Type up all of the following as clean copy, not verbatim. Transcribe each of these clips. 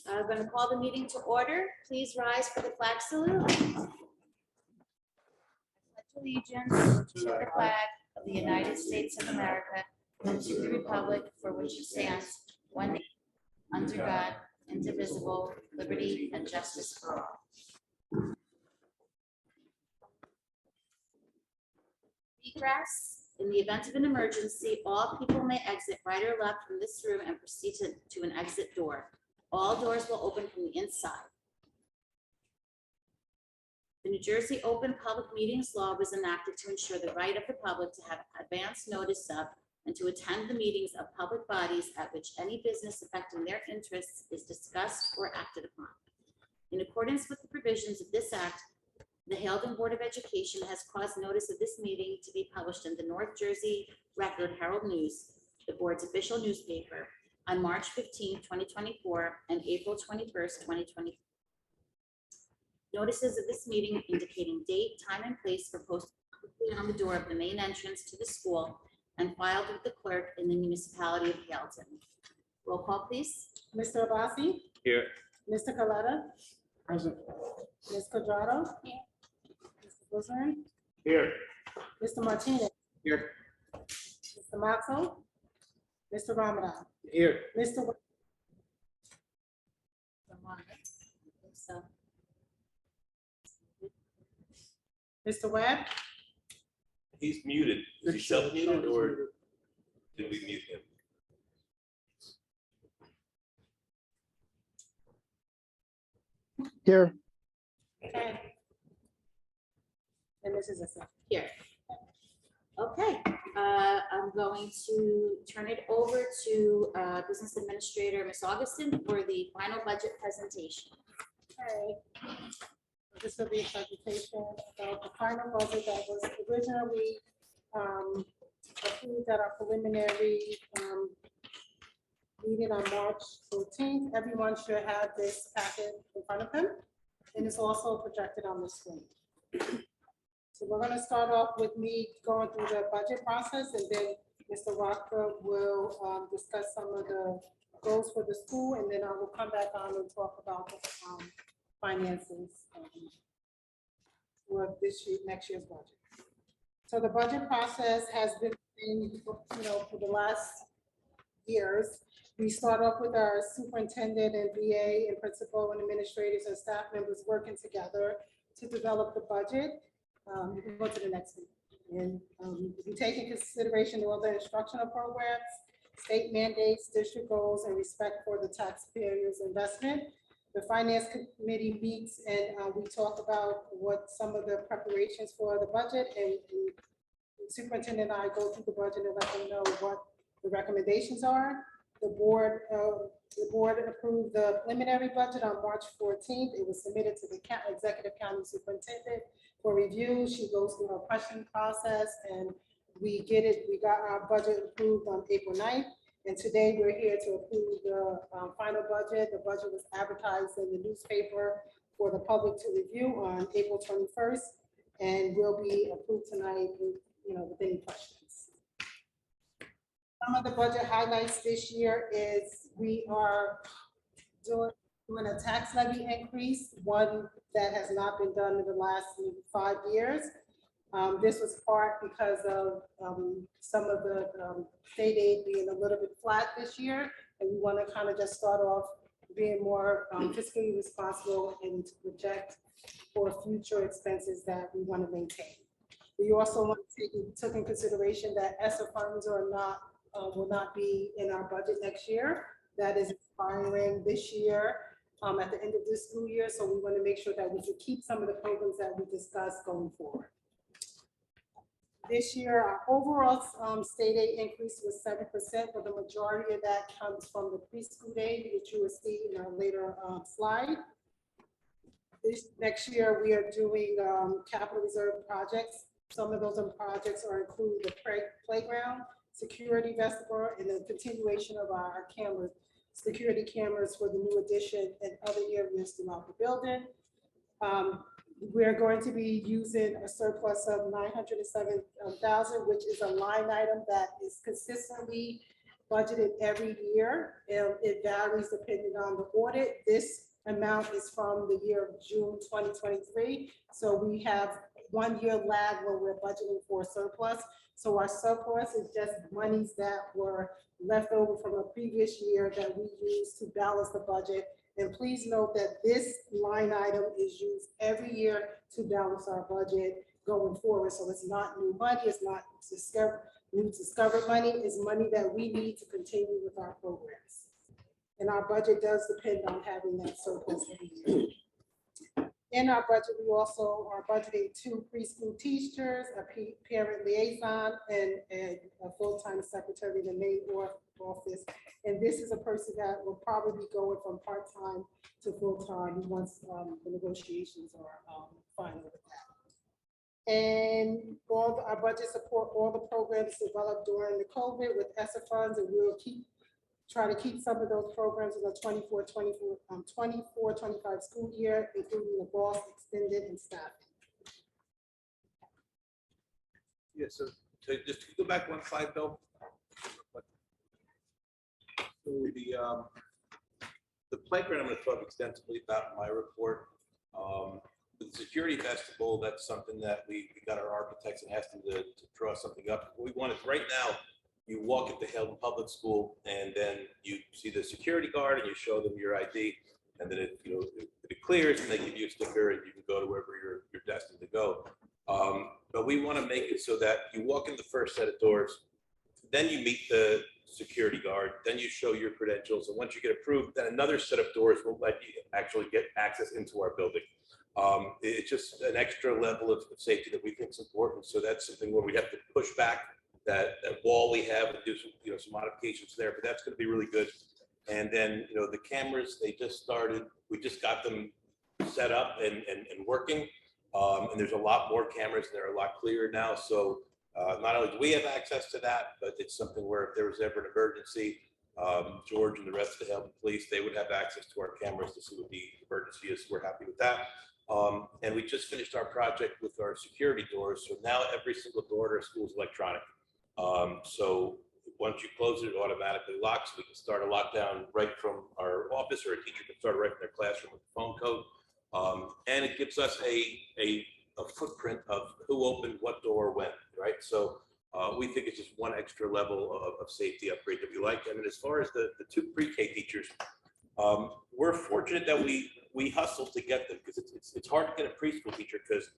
I'm going to call the meeting to order. Please rise for the flag salute. I pledge allegiance to the flag of the United States of America and to the republic for which it stands, one nation, under God, indivisible, liberty and justice for all. Egress. In the event of an emergency, all people may exit right or left from this room and proceed to an exit door. All doors will open from the inside. The New Jersey Open Public Meetings Law was enacted to ensure the right of the public to have advance notice of and to attend the meetings of public bodies at which any business affecting their interests is discussed or acted upon. In accordance with the provisions of this act, the Haledon Board of Education has caused notice of this meeting to be published in the North Jersey Record Herald News, the board's official newspaper, on March 15, 2024 and April 21st, 2024. Notices of this meeting indicating date, time, and place were posted on the door of the main entrance to the school and filed with the clerk in the municipality of Haledon. Roll call, please. Mr. Abbasi? Here. Mr. Coletta? Present. Ms. Quadrado? Here. Mr. Boozer? Here. Mr. Martinez? Here. Mr. Matzo? Mr. Ramadan? Here. Mr. Webb? So, Mr. Webb? He's muted. Is he self-muted or did we mute him? Here. Okay. And Mrs. Issa? here. Okay, I'm going to turn it over to Business Administrator, Ms. Augustin, for the final budget presentation. Okay. This will be a presentation about the final budget that was originally approved at our preliminary meeting on March 14th. Everyone should have this packet in front of them, and it's also projected on the screen. So we're going to start off with me going through the budget process, and then Mr. Rocker will discuss some of the goals for the school, and then I will come back on and talk about the finances for this year, next year's budget. So the budget process has been, for the last years. We start off with our superintendent and VA and principal and administrators and staff members working together to develop the budget. You can go to the next one. And we take in consideration all the instructional programs, state mandates, district goals, and respect for the taxpayers' investment. The finance committee meets and we talk about what some of the preparations for the budget, and the superintendent and I go through the budget and let them know what the recommendations are. The board approved the preliminary budget on March 14th. It was submitted to the executive county superintendent for review. She goes through her question process and we got our budget approved on April 9th. And today we're here to approve the final budget. The budget was advertised in the newspaper for the public to review on April 21st and will be approved tonight with any questions. Some of the budget highlights this year is we are doing a tax levy increase, one that has not been done in the last 5 years. This was part because of some of the state aid being a little bit flat this year, and we want to kind of just start off being more fiscally responsible and to project for future expenses that we want to maintain. We also want to take in consideration that ESSER funds are not will not be in our budget next year. That is expiring this year at the end of this school year. So we want to make sure that we can keep some of the programs that we discussed going forward. This year, our overall state aid increase was 7%, but the majority of that comes from the preschool aid, which you will see in a later slide. This next year, we are doing capital reserve projects. Some of those projects are include the playground, security vestibule, and the continuation of our cameras, security cameras for the new addition and other areas throughout the building. We're going to be using a surplus of $907,000, which is a line item that is consistently budgeted every year. It varies depending on the audit. This amount is from the year of June 2023. So we have 1 year lag where we're budgeting for surplus. So our surplus is just monies that were left over from a previous year that we use to balance the budget. And please note that this line item is used every year to balance our budget going forward. So it's not new money, it's not new discovered money, it's money that we need to continue with our programs. And our budget does depend on having that surplus every year. In our budget, we also are budgeting 2 preschool teachers, a parent liaison, and a full-time secretary in the main office. And this is a person that will probably be going from part-time to full-time once the negotiations are final with that. And our budget support all the programs developed during the COVID with ESSA funds, and we'll try to keep some of those programs in the 24-25 school year, including the BOSS extended and staffing. Yeah, so just to go back one slide, Bill. So the playground, I'm going to talk extensively about in my report. The security vestibule, that's something that we got our architects and asked them to draw something up. What we want is right now, you walk into Hilton Public School and then you see the security guard and you show them your ID, and then it clears and they give you a sticker and you can go to wherever you're destined to go. But we want to make it so that you walk in the first set of doors, then you meet the security guard, then you show your credentials, and once you get approved, then another set of doors will let you actually get access into our building. It's just an extra level of safety that we think is important. So that's something where we have to push back that wall we have and do some, some modifications there, but that's going to be really good. And then, the cameras, they just started, we just got them set up and working. And there's a lot more cameras and they're a lot clearer now. So not only do we have access to that, but it's something where if there was ever an emergency, George and the rest of the Hilton Police, they would have access to our cameras to see what the emergency is. We're happy with that. And we just finished our project with our security doors. So now every single door to our school is electronic. So once you close it, it automatically locks. We can start a lockdown right from our office, or a teacher can start right in their classroom with the phone code. And it gives us a footprint of who opened what door when, right? So we think it's just one extra level of safety upgrade that we like. I mean, as far as the 2 pre-K teachers, we're fortunate that we hustled to get them, because it's hard to get a preschool teacher, because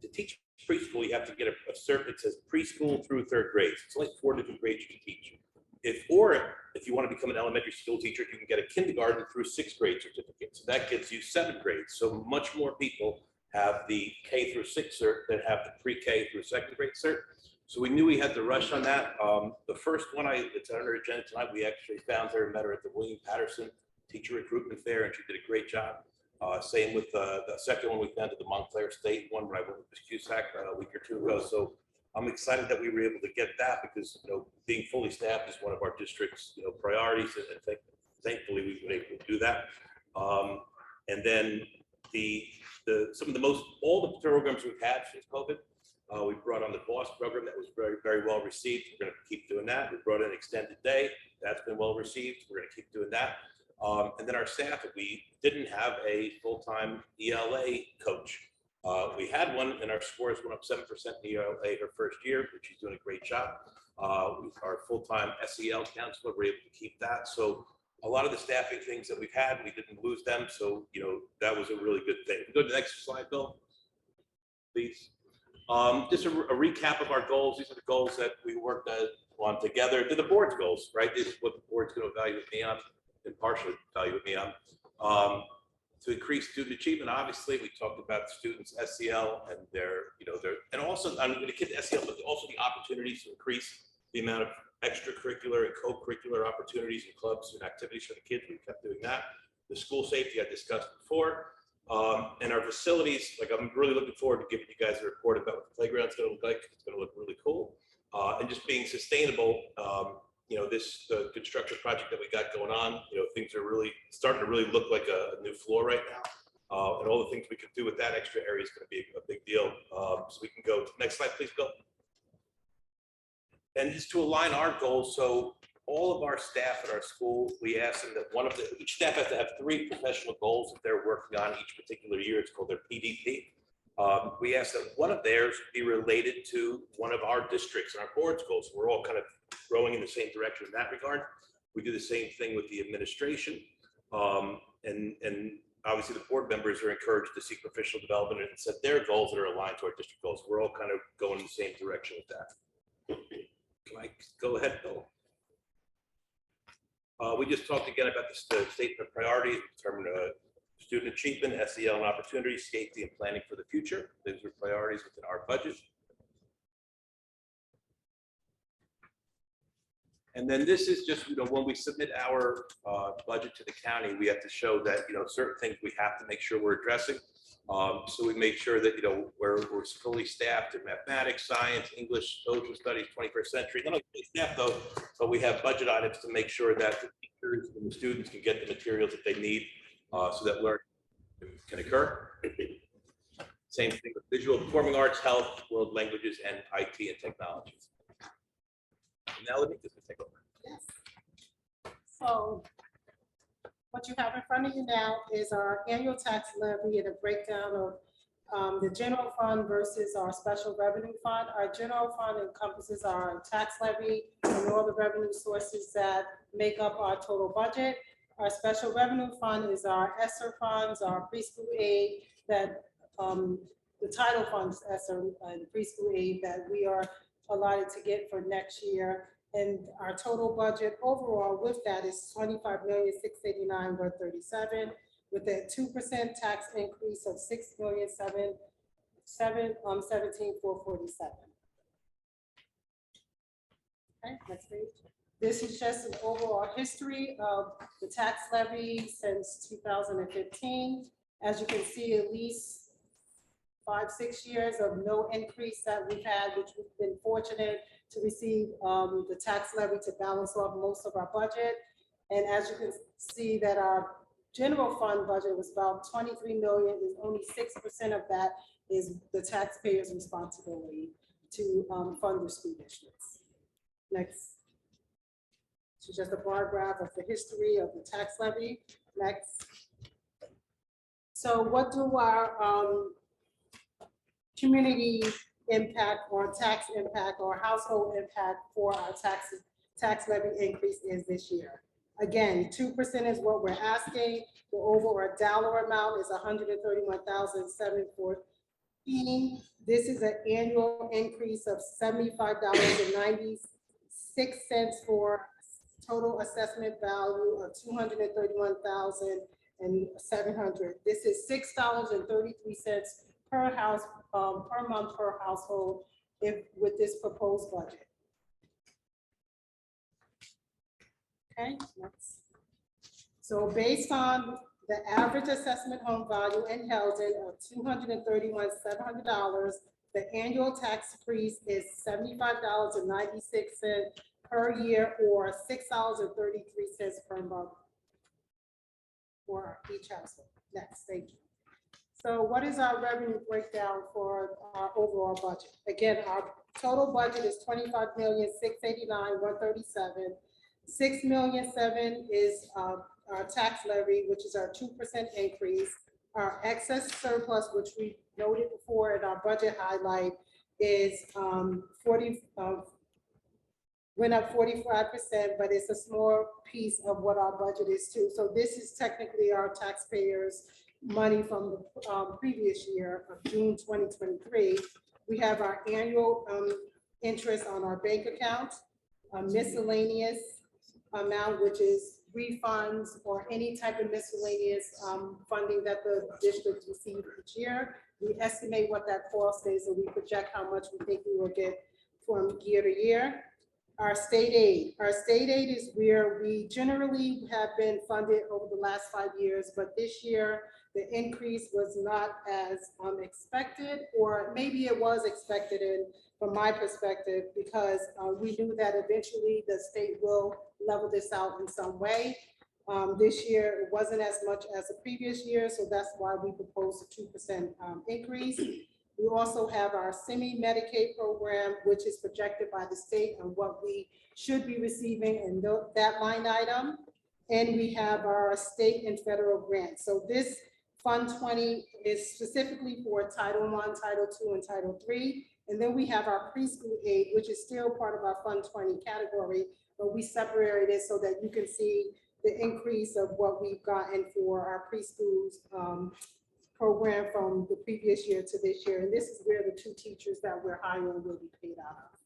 to teach preschool, you have to get a cert that says preschool through 3rd grade. It's only 4 different grades you can teach. If you want to become an elementary school teacher, you can get a kindergarten through 6th grade certificate. So that gives you 7th grade. So much more people have the K through 6 cert than have the pre-K through 2nd grade cert. So we knew we had to rush on that. The first one, it's on our agenda tonight. We actually found her and met her at the William Patterson Teacher Recruitment Fair, and she did a great job. Same with the second one we found at the Montclair State one, where I went with Ms. Cusack a week or 2 ago. So I'm excited that we were able to get that, because being fully staffed is one of our district's priorities, and thankfully we were able to do that. And then some of all the programs we've had since COVID. We brought on the BOSS program that was very, very well received. We're going to keep doing that. We brought in extended day. That's been well received. We're going to keep doing that. And then our staff, we didn't have a full-time ELA coach. We had one, and our scores went up 7% in ELA her first year, which she's doing a great job. Our full-time SEL counselor, we're able to keep that. So a lot of the staffing things that we've had, we didn't lose them. So, that was a really good thing. Go to the next slide, Bill, please. Just a recap of our goals. These are the goals that we worked on together. They're the board's goals, right? This is what the board's going to evaluate me on, and partially evaluate me on. To increase student achievement, obviously, we talked about students' SEL and and also, I'm going to get to SEL, but also the opportunities to increase the amount of extracurricular and co-curricular opportunities and clubs and activities for the kids. We kept doing that. The school safety I discussed before. And our facilities, I'm really looking forward to giving you guys a report about what the playground's going to look like. It's going to look really cool. And just being sustainable. This construction project that we got going on, things are really starting to really look like a new floor right now. And all the things we can do with that extra area is going to be a big deal. So we can go to the next slide, please, Bill. And just to align our goals. So all of our staff at our school, we ask them that each staff has to have 3 professional goals that they're working on each particular year. It's called their PDP. We ask that one of theirs be related to one of our districts and our board's goals. We're all kind of growing in the same direction in that regard. We do the same thing with the administration. And obviously the board members are encouraged to seek professional development and set their goals that are aligned to our district goals. We're all kind of going in the same direction with that. Can I go ahead, Bill? We just talked again about the statement of priorities, determine student achievement, SEL and opportunities, safety and planning for the future. Those are priorities within our budget. And then this is just, when we submit our budget to the county, we have to show that, certain things we have to make sure we're addressing. So we make sure that, we're fully staffed in mathematics, science, English, social studies, 21st century. Not only staff though, but we have budget items to make sure that the teachers and the students can get the materials that they need so that learning can occur. Same thing with visual performing arts, health, world languages, and IT and technologies. Now let me just take over. Yes. So what you have in front of you now is our annual tax levy and a breakdown of the general fund versus our special revenue fund. Our general fund encompasses our tax levy and all the revenue sources that make up our total budget. Our special revenue fund is our ESSER funds, our preschool aid that the title funds, ESSER and preschool aid that we are allotted to get for next year. And our total budget overall with that is $25,689,137 with a 2% tax increase of $6,717,447. Okay, next page. This is just an overall history of the tax levy since 2015. As you can see, at least 5-6 years of no increase that we've had, which we've been fortunate to receive the tax levy to balance off most of our budget. And as you can see that our general fund budget was about 23 million, is only 6% of that is the taxpayers' responsibility to fund their school districts. Next. This is just a bar graph of the history of the tax levy. Next. So what do our community impact or tax impact or household impact for our tax levy increase is this year? Again, 2% is what we're asking. The overall dollar amount is $131,714. This is an annual increase of $75.96 for total assessment value of $231,700. This is $6.33 per house per month per household with this proposed budget. Okay, next. So based on the average assessment home value in Heldon of $231,700, the annual tax increase is $75.96 per year or $6.33 per month for each household. Next, thank you. So what is our revenue breakdown for our overall budget? Again, our total budget is $25,689,137. $6,000,007 is our tax levy, which is our 2% increase. Our excess surplus, which we noted before in our budget highlight, is went up 45%, but it's a small piece of what our budget is too. So this is technically our taxpayers' money from the previous year of June 2023. We have our annual interest on our bank account, miscellaneous amount, which is refunds or any type of miscellaneous funding that the district receives each year. We estimate what that cost is and we project how much we think we will get from year to year. Our state aid. Our state aid is where we generally have been funded over the last 5 years, but this year the increase was not as expected, or maybe it was expected in, from my perspective, because we knew that eventually the state will level this out in some way. This year it wasn't as much as the previous year, so that's why we proposed a 2% increase. We also have our semi-Medicaid program, which is projected by the state and what we should be receiving in that line item. And we have our state and federal grants. So this Fund 20 is specifically for Title I, Title II, and Title III. And then we have our preschool aid, which is still part of our Fund 20 category, but we separated it so that you can see the increase of what we've gotten for our preschools program from the previous year to this year. And this is where the 2 teachers that we're hiring will be paid out of.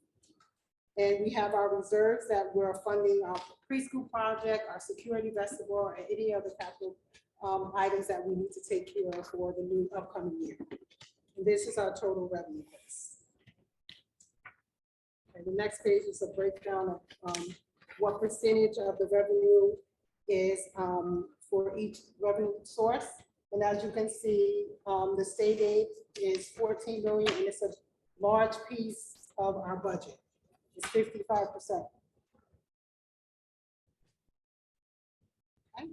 And we have our reserves that we're funding our preschool project, our security vestibule, and any other capital items that we need to take care of for the new upcoming year. And this is our total revenue base. Okay, the next page is a breakdown of what percentage of the revenue is for each revenue source. And as you can see, the state aid is 14 million, and it's a large piece of our budget. It's 55%. Okay.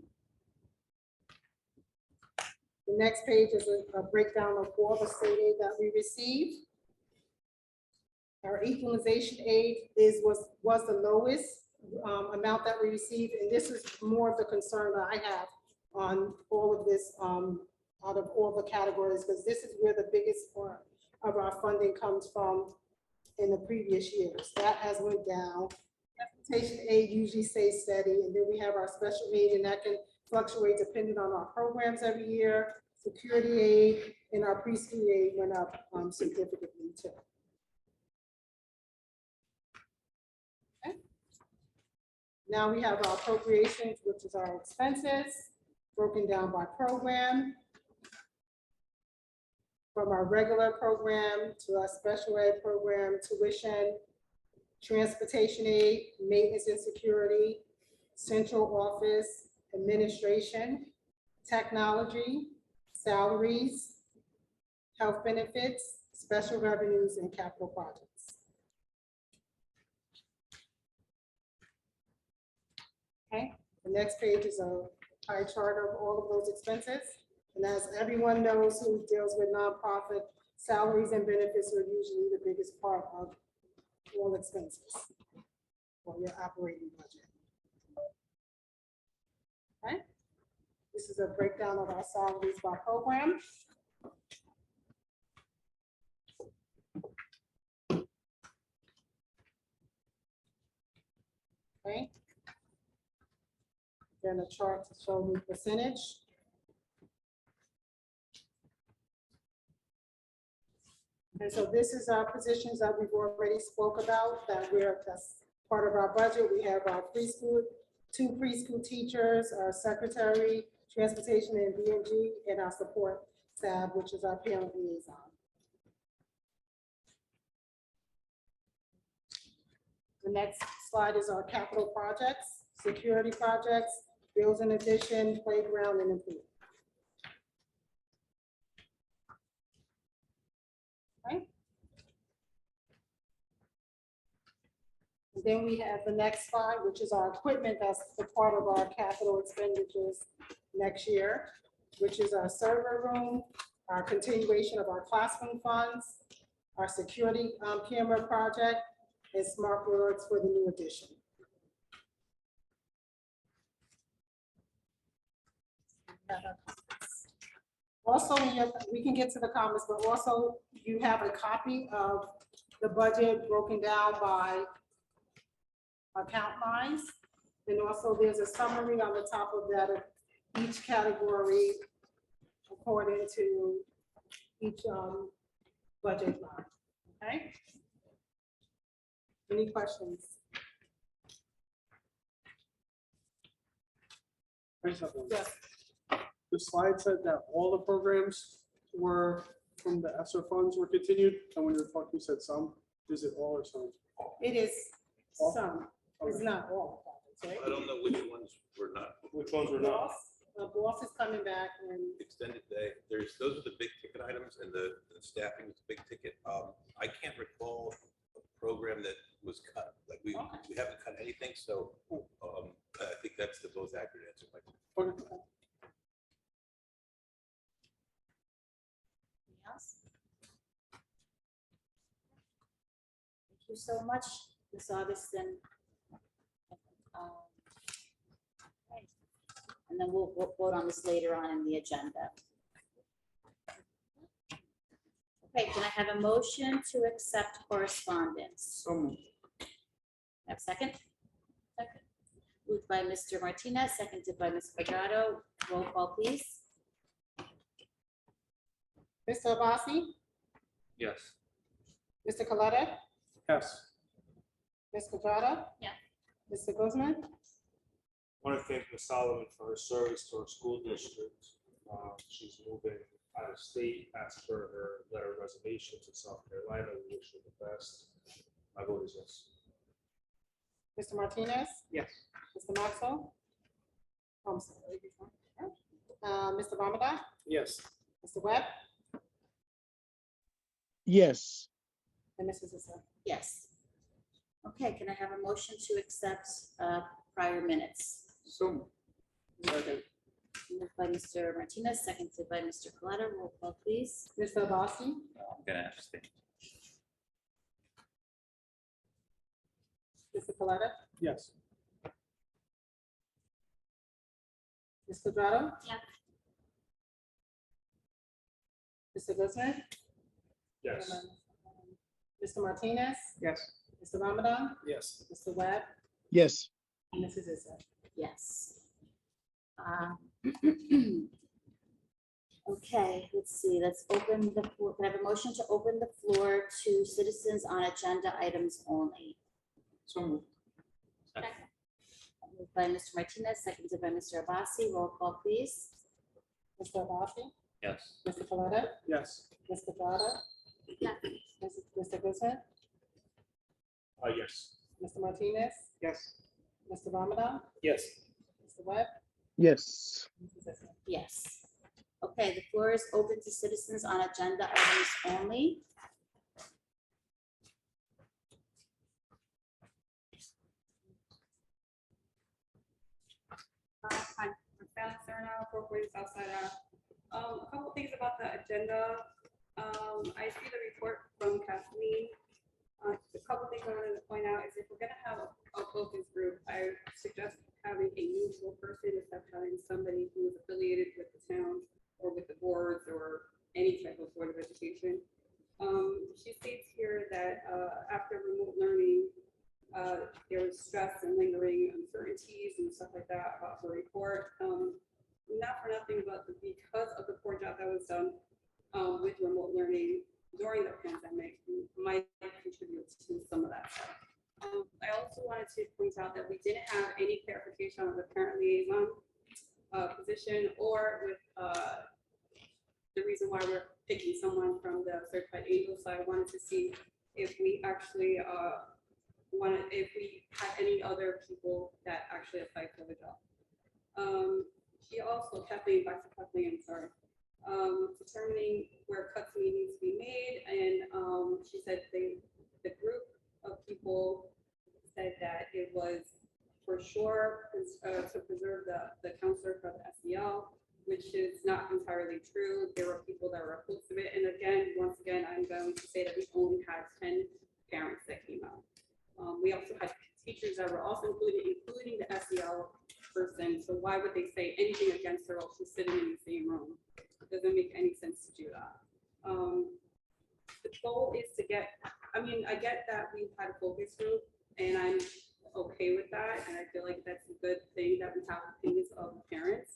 The next page is a breakdown of all the state aid that we receive. Our equalization aid was the lowest amount that we received, and this is more of the concern that I have on all of this out of all the categories, because this is where the biggest part of our funding comes from in the previous years. That has went down. Transportation aid usually stays steady, and then we have our special aid, and that can fluctuate depending on our programs every year. Security aid and our preschool aid went up significantly too. Okay. Now we have our appropriations, which is our expenses, broken down by program. From our regular program to our special ed program, tuition, transportation aid, maintenance and security, central office, administration, technology, salaries, health benefits, special revenues, and capital projects. Okay, the next page is a pie chart of all of those expenses. And as everyone knows who deals with nonprofit, salaries and benefits are usually the biggest part of all expenses for your operating budget. Okay. This is a breakdown of our salaries by program. Okay. Then a chart to show the percentage. And so this is our positions that we've already spoke about, that's part of our budget. We have our preschool, 2 preschool teachers, our secretary, transportation and BNG, and our support tab, which is our parent liaison. The next slide is our capital projects, security projects, bills in addition, playground, and improvement. Okay. And then we have the next slide, which is our equipment. That's the part of our capital expenditures next year, which is our server room, our continuation of our classroom funds, our security camera project, and smart boards for the new addition. Also, we can get to the comments, but also you have a copy of the budget broken down by account lines. And also there's a summary on the top of that of each category according to each budget line. Okay. Any questions? Yes. The slide said that all the programs were from the ESSER funds were continued, and when you were talking, you said some. Is it all or some? It is All? some. It's not all projects, I right? don't know which ones were not. Which ones were not? Boss is coming back and Extended day, those are the big ticket items, and the staffing is the big ticket. I can't recall a program that was cut, like we haven't cut anything, so I think that's the most accurate answer. Okay. Yes. you so much, Ms. Augustin. Okay. And then we'll vote on this later on in the agenda. Okay, can I have a motion to accept correspondence? So moved. Have a second? Second. Moved by Mr. Martinez, seconded by Ms. Quadrado. Roll call, please. Mr. Abasi, Yes. Mr. Coletta, Yes. Ms. Quadrado. Yeah. Mr. Guzman, I want to thank Ms. Solomon for her service to our school district. She's moving out of state as per her letter of resignation to South Carolina. We wish her the best. My vote is yes. Mr. Martinez, Yes. Mr. Maxwell. I'm sorry. Mr. Ramadan, Yes. Mr. Webb, yes, and Mrs. Issa. Yes. Okay, can I have a motion to accept prior minutes? So moved. Second. Moved by Mr. Martinez, seconded by Mr. Coletta. Roll call, please. Mr. Abasi, I'm gonna abstain. Mr. Coletta, Yes. Ms. Quadrado. Yeah. Mr. Guzman. Yes. Mr. Martinez, Yes. Mr. Ramadan, Yes. Mr. Webb, yes, and Mrs. Issa. Yes. Okay, let's see, let's open the floor. Can I have a motion to open the floor to citizens on agenda items only? So moved. Moved by Mr. Martinez, seconded by Mr. Abasi. Roll call, please. Mr. Abasi, Yes. Mr. Coletta, Yes. Ms. Quadrado. Yeah. Mr. Guzman, Yes. Mr. Martinez, Yes. Mr. Ramadan, Yes. Mr. Webb, yes, Mrs. Issa. Yes. Okay, the floor is open to citizens on agenda items only. Hi, I'm Sally Serna, Appropriate Southside. A couple things about the agenda. I see the report from Kathleen. A couple things I wanted to point out is if we're gonna have a focus group, I suggest having a neutral person instead of having somebody who is affiliated with the town or with the boards or any type of board of education. She states here that after remote learning, there was stress and lingering uncertainties and stuff like that about the report. Not for nothing, but because of the poor job that was done with remote learning during the pandemic, might contribute to some of that stuff. I also wanted to point out that we didn't have any clarification on the parent liaison position or with the reason why we're picking someone from the certified angel. So I wanted to see if we actually if we had any other people that actually applied for the job. She also, Kathleen, back to Kathleen, sorry, determining where cuts needing to be made. And she said the group of people said that it was for sure to preserve the counselor for the SEL, which is not entirely true. There were people that were opposed to it. And again, once again, I'm going to say that we only had 10 parents that came out. We also had teachers that were also including the SEL person. So why would they say anything against her while she's sitting in the same room? It doesn't make any sense to do that. The goal is to get, I mean, I get that we've had a focus group and I'm okay with that. And I feel like that's a good thing that we have opinions of parents.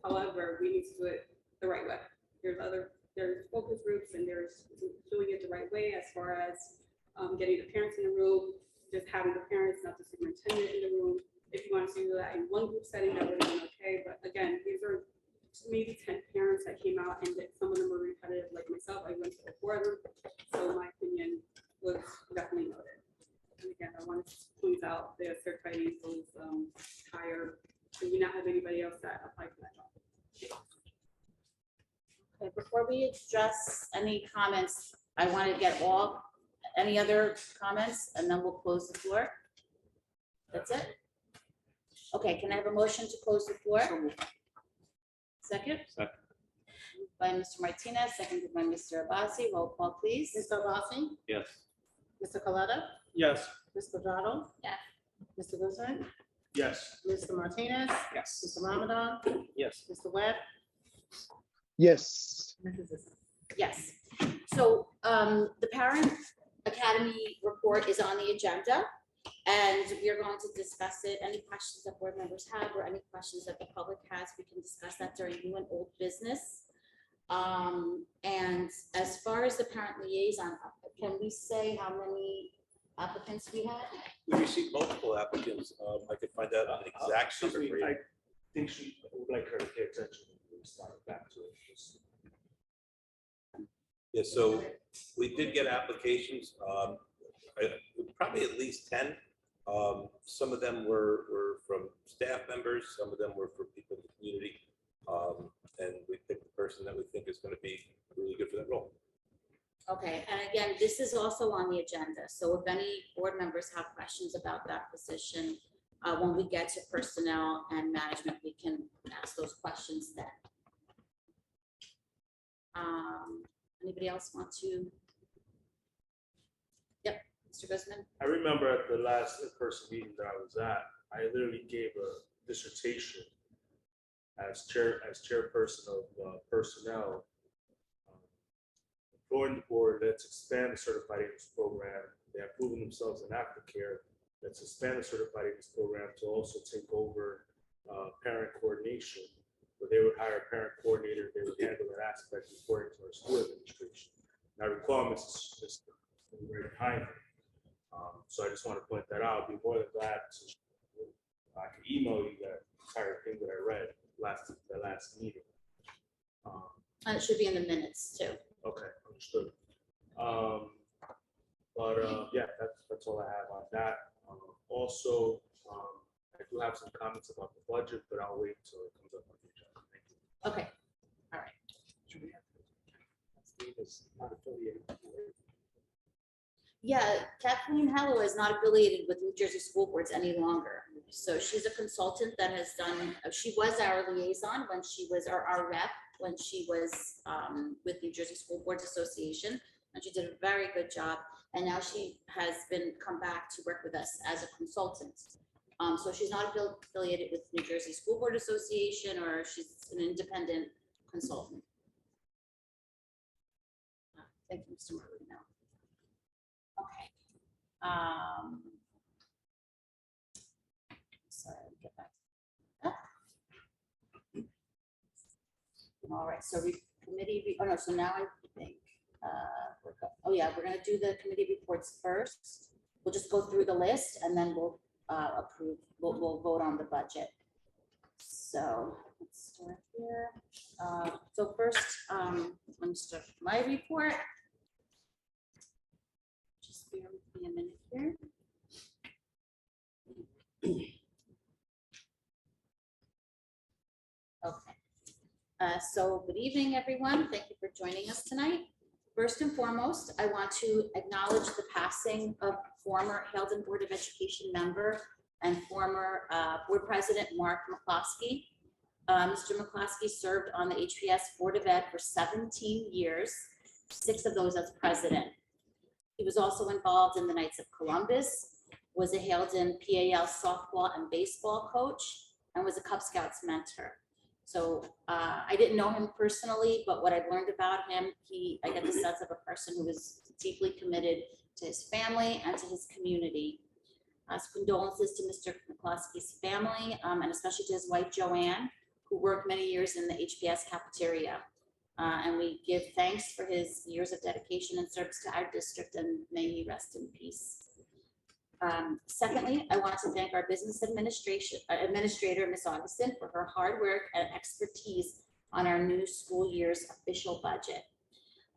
However, we need to do it the right way. There's focus groups and there's doing it the right way as far as getting the parents in the room, just having the parents, not the superintendent in the room. If you want to do that in one group setting, that would have been okay. But again, these are maybe 10 parents that came out and that some of them were repetitive like myself. I went to the board, so my opinion was definitely noted. And again, I wanted to point out the certified angels higher. Do we not have anybody else that applied for that job? Okay, before we address any comments, I want to get any other comments, and then we'll close the floor. That's it? Okay, can I have a motion to close the floor? So moved. Second? Second. Moved by Mr. Martinez, seconded by Mr. Abasi. Roll call, please. Mr. Abasi, Yes. Mr. Coletta, Yes. Ms. Quadrado? Yes. Mr. Guzman? Yes. Mr. Martinez? Yes. Mr. Ramadan? Yes. Mr. Webb? Yes. Mrs. Zissou? Yes. So the Parent Academy report is on the agenda, and we are going to discuss it. Any questions that board members have or any questions that the public has, we can discuss that during new and old business. And as far as the parent liaison, can we say how many applicants we had? We received multiple applicants. I could find out an exact Excuse number me, for you. I think I would like her to pay attention when we start back to it. Yeah, so we did get applications, probably at least 10. Some of them were from staff members, some of them were for people in the community. And we picked the person that we think is going to be really good for that role. Okay, and again, this is also on the agenda. So if any board members have questions about that position, when we get to personnel and management, we can ask those questions then. Anybody else want to? Yep, Mr. Guzman. I remember at the last in-person meeting that I was at, I literally gave a dissertation as chairperson of personnel. Imploring the board, let's expand the certified agents program. They have proven themselves in aftercare. Let's expand the certified agents program to also take over parent coordination, where they would hire a parent coordinator. They would handle that aspect reporting to our school administration. And I recall Mrs. Just right behind me. So I just want to point that out. I'd be more than glad to. I can email you that entire thing that I read the last meeting. And it should be in the minutes too. Okay, understood. Yeah, that's all I have on that. Also, I do have some comments about the budget, but I'll wait until it comes up on the agenda. Thank you. Okay, all right. Yeah, Kathleen Hallow is not affiliated with New Jersey School Boards any longer. So she's a consultant that has done, she was our liaison when she was, or our rep, when she was with New Jersey School Boards Association. And she did a very good job. And now she has come back to work with us as a consultant. So she's not affiliated with New Jersey School Board Association, or she's an independent consultant. Thank you, Mr. Marino. Okay. Sorry, let me get back. All right, so committee, oh no, so now I think, we're gonna do the committee reports first. We'll just go through the list and then we'll approve, we'll vote on the budget. So let's start here. So first, let me start my report. Just bear with me a minute here. Okay. So good evening, everyone. Thank you for joining us tonight. First and foremost, I want to acknowledge the passing of former Haledon Board of Education member and former Board President Mark McCloskey. Mr. McCloskey served on the HPS Board of Ed for 17 years, 6 of those as president. He was also involved in the Knights of Columbus, was a Haledon PAL softball and baseball coach, and was a Cub Scouts mentor. So I didn't know him personally, but what I've learned about him, I get the sense of a person who is deeply committed to his family and to his community. Condolences to Mr. McCloskey's family, and especially to his wife, Joanne, who worked many years in the HPS cafeteria. And we give thanks for his years of dedication and service to our district, and may he rest in peace. Secondly, I want to thank our business administrator, Ms. Augustin, for her hard work and expertise on our new school year's official budget.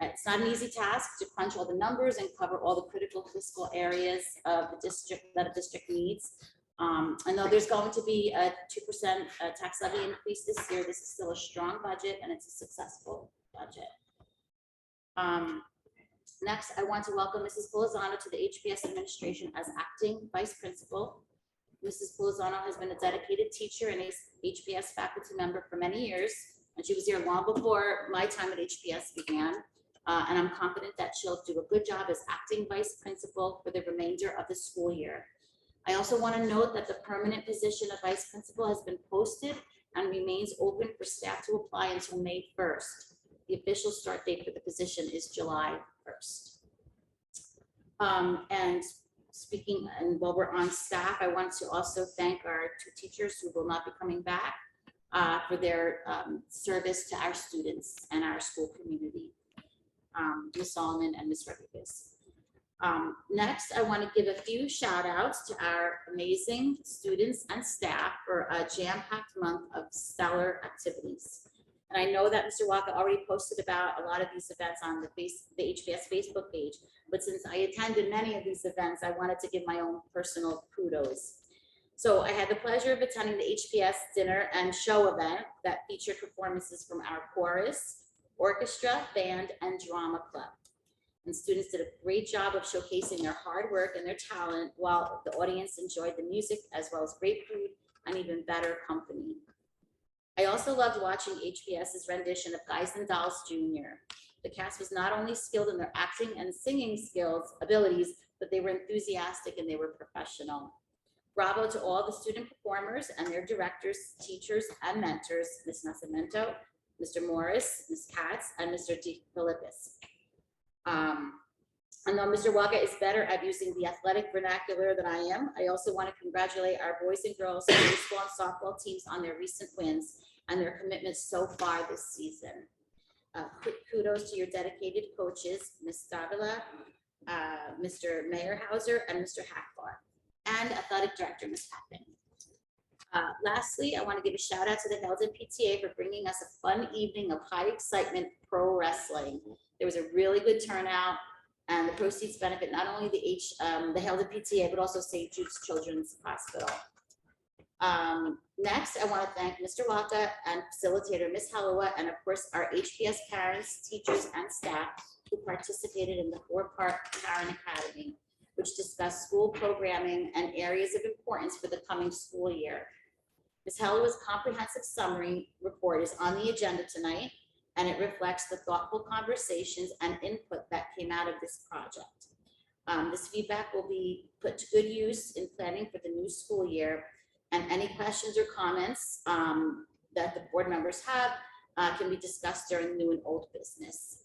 It's not an easy task to crunch all the numbers and cover all the critical fiscal areas of the district that a district needs. I know there's going to be a 2% tax levy increase this year. This is still a strong budget and it's a successful budget. Next, I want to welcome Mrs. Polizano to the HPS administration as acting vice principal. Mrs. Polizano has been a dedicated teacher and a HPS faculty member for many years, and she was here long before my time at HPS began. And I'm confident that she'll do a good job as acting vice principal for the remainder of the school year. I also want to note that the permanent position of vice principal has been posted and remains open for staff to apply until May 1st. The official start date for the position is July 1st. And speaking, and while we're on staff, I want to also thank our 2 teachers who will not be coming back for their service to our students and our school community, Ms. Solomon and Ms. Rodriguez. Next, I want to give a few shout outs to our amazing students and staff for a jam-packed month of stellar activities. And I know that Mr. Walker already posted about a lot of these events on the HPS Facebook page, but since I attended many of these events, I wanted to give my own personal kudos. So I had the pleasure of attending the HPS dinner and show event that featured performances from our chorus, orchestra, band, and drama club. And students did a great job of showcasing their hard work and their talent, while the audience enjoyed the music as well as great food and even better company. I also loved watching HPS's rendition of Guys and Dolls Jr. The cast was not only skilled in their acting and singing abilities, but they were enthusiastic and they were professional. Bravo to all the student performers and their directors, teachers, and mentors, Ms. Nascimento, Mr. Morris, Ms. Katz, and Mr. DeFilippis. I know Mr. Walker is better at using the athletic vernacular than I am. I also want to congratulate our boys and girls baseball and softball teams on their recent wins and their commitments so far this season. Kudos to your dedicated coaches, Ms. Davila, Mr. Meyerhauser, and Mr. Hackbar, and athletic director, Ms. Pappin. Lastly, I want to give a shout out to the Heldon PTA for bringing us a fun evening of high excitement pro wrestling. There was a really good turnout, and the proceeds benefit not only the Heldon PTA, but also St. Jude's Children's Hospital. Next, I want to thank Mr. Waka and facilitator Ms. Halawa, and of course our HPS parents, teachers, and staff who participated in the 4-part Parent Academy, which discussed school programming and areas of importance for the coming school year. Ms. Halawa's comprehensive summary report is on the agenda tonight, and it reflects the thoughtful conversations and input that came out of this project. This feedback will be put to good use in planning for the new school year, and any questions or comments that the board members have can be discussed during new and old business.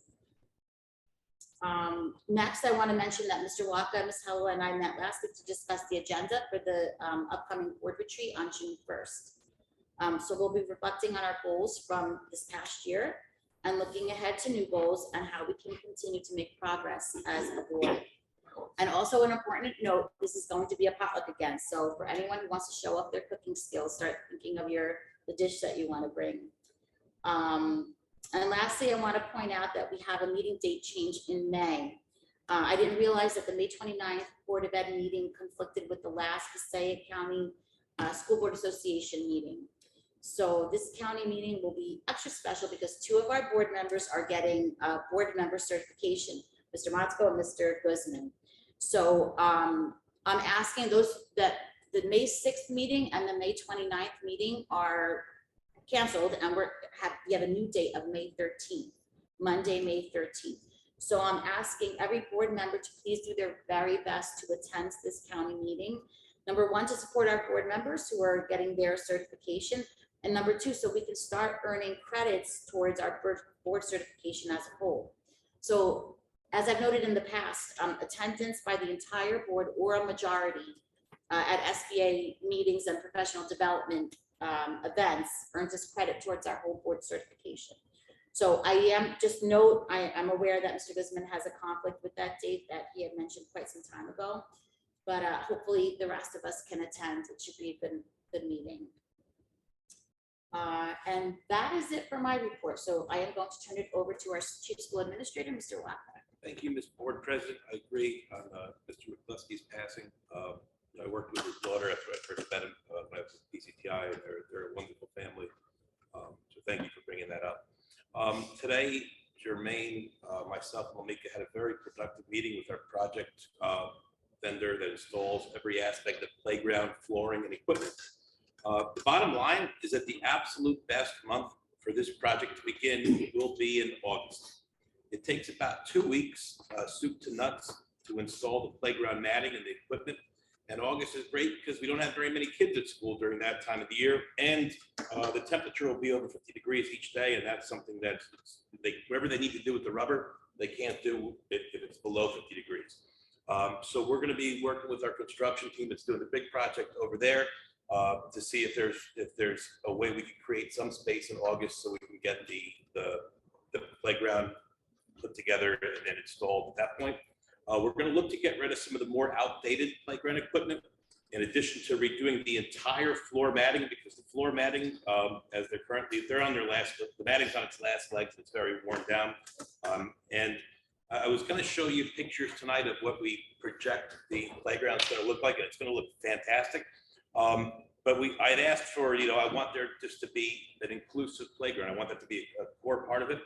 Next, I want to mention that Mr. Waka, Ms. Halawa, and I met last week to discuss the agenda for the upcoming board retreat on June 1st. So we'll be reflecting on our goals from this past year and looking ahead to new goals and how we can continue to make progress as a board. And also an important note, this is going to be a potluck again. So for anyone who wants to show off their cooking skills, start thinking of the dish that you want to bring. And lastly, I want to point out that we have a meeting date change in May. I didn't realize that the May 29th Board of Ed meeting conflicted with the last Passaic County School Board Association meeting. So this county meeting will be extra special because 2 of our board members are getting board member certification, Mr. Motzko and Mr. Guzman. So I'm asking those that the May 6th meeting and the May 29th meeting are canceled, and we have a new date of May 13th, Monday, May 13th. So I'm asking every board member to please do their very best to attend this county meeting. Number 1, to support our board members who are getting their certification. And number 2, so we can start earning credits towards our board certification as a whole. So as I've noted in the past, attendance by the entire board or a majority at SBA meetings and professional development events earns us credit towards our whole board certification. So I'm aware that Mr. Guzman has a conflict with that date that he had mentioned quite some time ago, but hopefully the rest of us can attend. It should be a good meeting. And that is it for my report. So I am going to turn it over to our Chief School Administrator, Mr. Waka. Thank you, Ms. Board President. I agree on Mr. McCluskey's passing. I worked with his daughter after I first met him when I was at PCTI, and they're a wonderful family. So thank you for bringing that up. Today, Jermaine, myself, and Malika had a very productive meeting with our project vendor that installs every aspect of playground, flooring, and equipment. The bottom line is that the absolute best month for this project to begin will be in August. It takes about 2 weeks, soup to nuts, to install the playground matting and the equipment. And August is great because we don't have very many kids at school during that time of the year. And the temperature will be over 50 degrees each day. And that's something that whatever they need to do with the rubber, they can't do if it's below 50 degrees. So we're going to be working with our construction team that's doing the big project over there to see if there's a way we can create some space in August so we can get the playground put together and then installed at that point. We're going to look to get rid of some of the more outdated playground equipment, in addition to redoing the entire floor matting, because the floor matting, as they're on their last, the matting's on its last legs, it's very worn down. And I was going to show you pictures tonight of what we project the playground's going to look like, and it's going to look fantastic. But I had asked for, I want there just to be an inclusive playground. I want that to be a core part of it.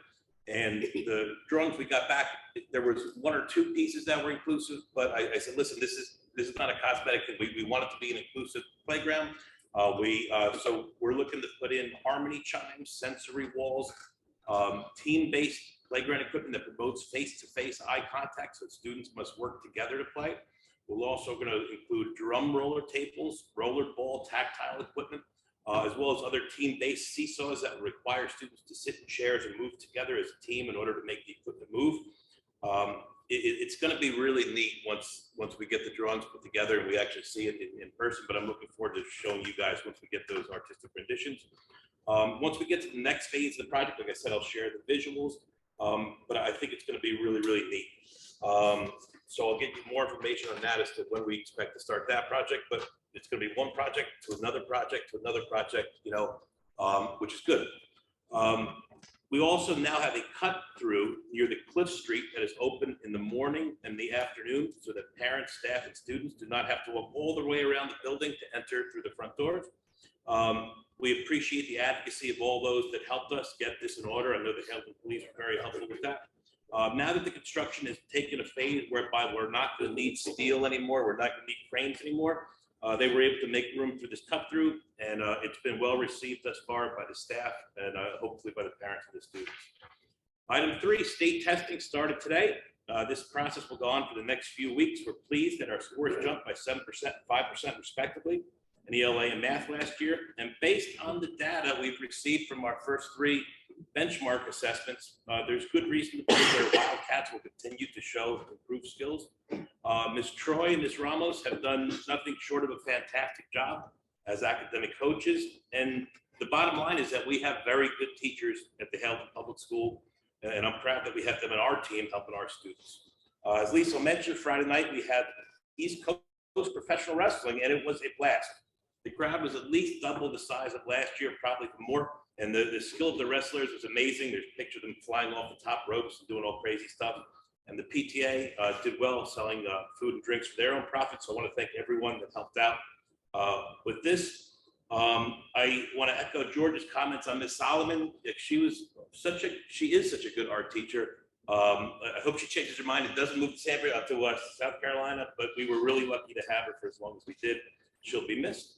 And the drawings we got back, there was 1 or 2 pieces that were inclusive, but I said, listen, this is not a cosmetic thing. We want it to be an inclusive playground. So we're looking to put in harmony chimes, sensory walls, team-based playground equipment that promotes face-to-face eye contact, so students must work together to play. We're also going to include drum roller tables, roller ball tactile equipment, as well as other team-based seesaws that require students to sit in chairs and move together as a team in order to make the equipment move. It's going to be really neat once we get the drawings put together and we actually see it in person, but I'm looking forward to showing you guys once we get those artistic renditions. Once we get to the next phase of the project, like I said, I'll share the visuals, but I think it's going to be really, really neat. So I'll get you more information on that as to when we expect to start that project, but it's going to be one project to another project to another project, which is good. We also now have a cut through near the Cliff Street that is open in the morning and the afternoon so that parents, staff, and students do not have to walk all the way around the building to enter through the front doors. We appreciate the advocacy of all those that helped us get this in order. I know the Hamilton Police were very helpful with that. Now that the construction has taken a phase whereby we're not going to need steel anymore, we're not going to need frames anymore, they were able to make room for this cut through, and it's been well received thus far by the staff and hopefully by the parents and the students. Item 3, state testing started today. This process will go on for the next few weeks. We're pleased that our scores jumped by 7% and 5% respectively in ELA and math last year. And based on the data we've received from our first 3 benchmark assessments, there's good reason to believe that our Wildcats will continue to show improved skills. Ms. Troy and Ms. Ramos have done nothing short of a fantastic job as academic coaches. And the bottom line is that we have very good teachers at the Hamilton Public School, and I'm proud that we have them in our team helping our students. As Lisa mentioned, Friday night we had East Coast professional wrestling, and it was a blast. The crowd was at least double the size of last year, probably more. And the skill of the wrestlers was amazing. There's a picture of them flying off the top ropes and doing all crazy stuff. And the PTA did well selling food and drinks for their own profit. So I want to thank everyone that helped out with this. I want to echo George's comments on Ms. Solomon. She is such a good art teacher. I hope she changes her mind and doesn't move to South Carolina, but we were really lucky to have her for as long as we did. She'll be missed.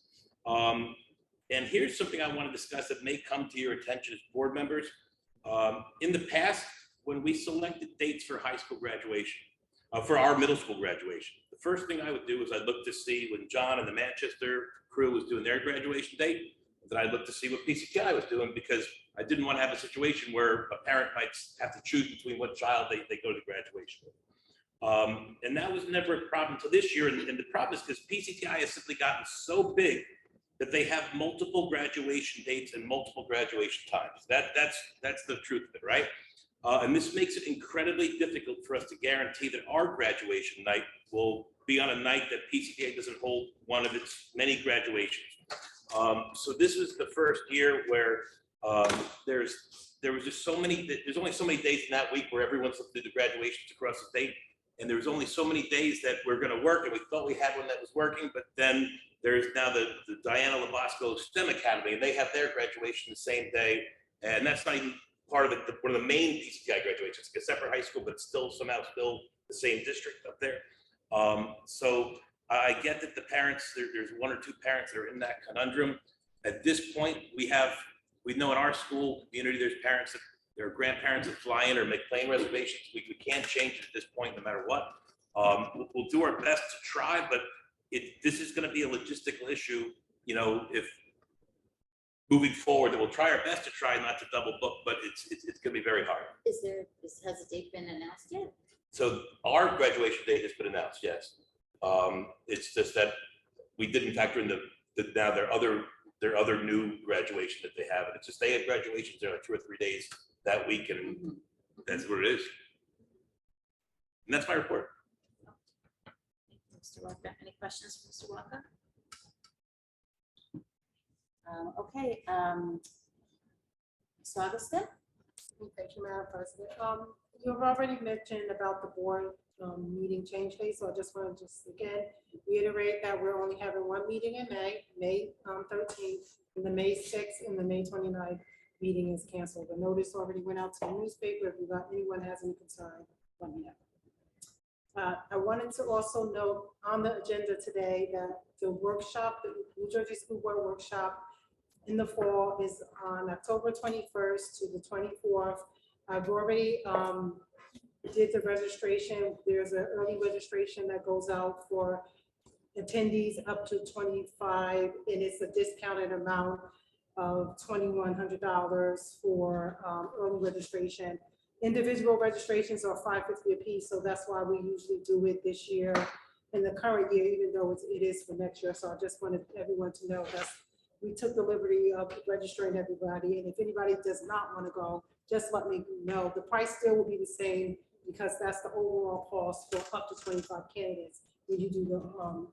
And here's something I want to discuss that may come to your attention as board members. In the past, when we selected dates for high school graduation, for our middle school graduation, the first thing I would do is I'd look to see when John and the Manchester crew was doing their graduation date, then I'd look to see what PCTI was doing, because I didn't want to have a situation where a parent might have to choose between what child they go to graduation with. And that was never a problem until this year. And the problem is because PCTI has simply gotten so big that they have multiple graduation dates and multiple graduation times. That's the truth of it, right? And this makes it incredibly difficult for us to guarantee that our graduation night will be on a night that PCTA doesn't hold one of its many graduations. So this was the first year where there was just there's only so many days in that week where everyone's looking to do graduations across the state. And there was only so many days that we're going to work, and we thought we had one that was working, but then there's now the Diana Labasco STEM Academy, and they have their graduation the same day, and that's not even part of one of the main PCTI graduations. It's a separate high school, but it's still somehow the same district up there. So I get that the parents, there's 1 or 2 parents that are in that conundrum. At this point, we know in our school community, there's parents that there are grandparents that fly in or make plane reservations. We can't change it at this point, no matter what. We'll do our best to try, but this is going to be a logistical issue. You know, if moving forward, we'll try our best to try not to double book, but it's going to be very hard. Has a date been announced yet? So our graduation date has been announced, yes. It's just that we didn't factor in now their other new graduation that they have. And it's just they had graduations there like 2 or 3 days that week, and that's what it is. And that's my report. Mr. Walker, any questions for Mr. Walker? Okay, Ms. Augustine? Thank you, Madam President. You've already mentioned about the board meeting change date, so I just want to again reiterate that we're only having one meeting in May 13th, and the May 6th and the May 29th meeting is canceled. The notice already went out to the newspaper. If anyone has any concern, let me know. I wanted to also note on the agenda today that the workshop, the New Jersey School Board workshop in the fall is on October 21st to the 24th. I've already did the registration. There's an early registration that goes out for attendees up to 25, and it's a discounted amount of $2,100 for early registration. Individual registrations are $550 a piece, so that's why we usually do it this year in the current year, even though it is for next year. So I just wanted everyone to know that we took the liberty of registering everybody, and if anybody does not want to go, just let me know. The price still will be the same because that's the overall cost for up to 25 candidates when you do the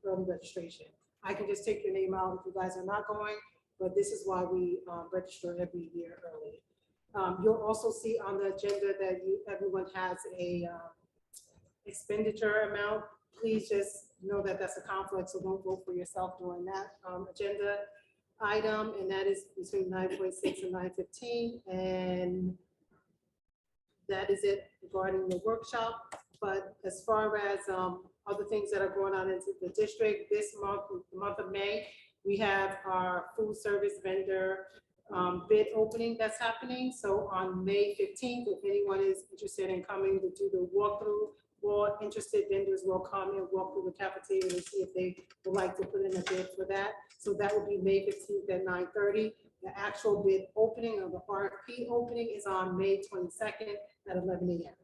early registration. I can just take your name out if you guys are not going, but this is why we register every year early. You'll also see on the agenda that everyone has a expenditure amount. Please just know that that's a conflict, so don't vote for yourself during that agenda item, and that is between 9.6 and 9:15, and that is it regarding the workshop. But as far as other things that are going on into the district this month, the month of May, we have our food service vendor bid opening that's happening. So on May 15th, if anyone is interested in coming to do the walkthrough, more interested vendors will come and walk through the cafeteria and see if they would like to put in a bid for that. So that would be May 15th at 9:30. The actual bid opening of the RFP opening is on May 22nd at 11 a.m.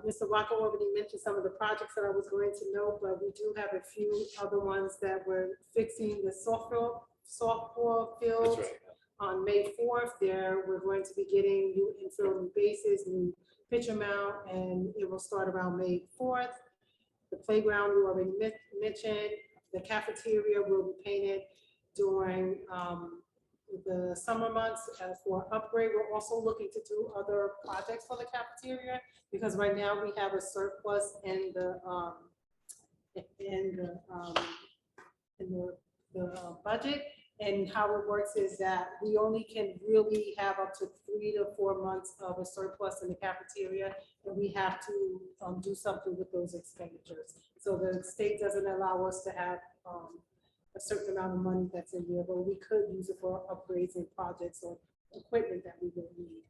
Mr. Walker already mentioned some of the projects that I was going to note, but we do have a few other ones that we're fixing the softball field. That's right. On May 4th, we're going to be getting new infield, new bases, new pitcher mount, and it will start around May 4th. The playground we already mentioned. The cafeteria will be painted during the summer months for upgrade. We're also looking to do other projects for the cafeteria because right now we have a surplus in the budget. And how it works is that we only can really have up to 3 to 4 months of a surplus in the cafeteria, and we have to do something with those expenditures. So the state doesn't allow us to have a certain amount of money that's in there, but we could use it for upgrades and projects or equipment that we will need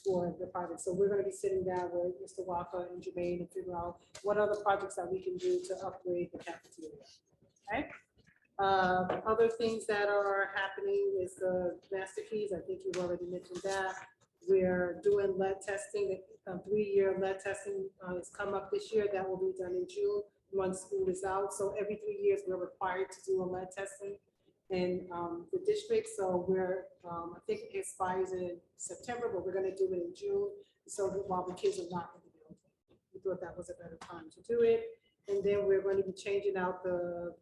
for the project. So we're going to be sitting down with Mr. Walker and Jermaine and figure out what other projects that we can do to upgrade the cafeteria. Okay. Other things that are happening is the master keys. I think you've already mentioned that. We're doing lead testing. A 3-year lead testing has come up this year. That will be done in June once school is out. So every 3 years we're required to do a lead testing in the district. So we're, I think it expires in September, but we're going to do it in June. So that while the kids are not in the building, we thought that was a better time to do it. And then we're going to be changing out the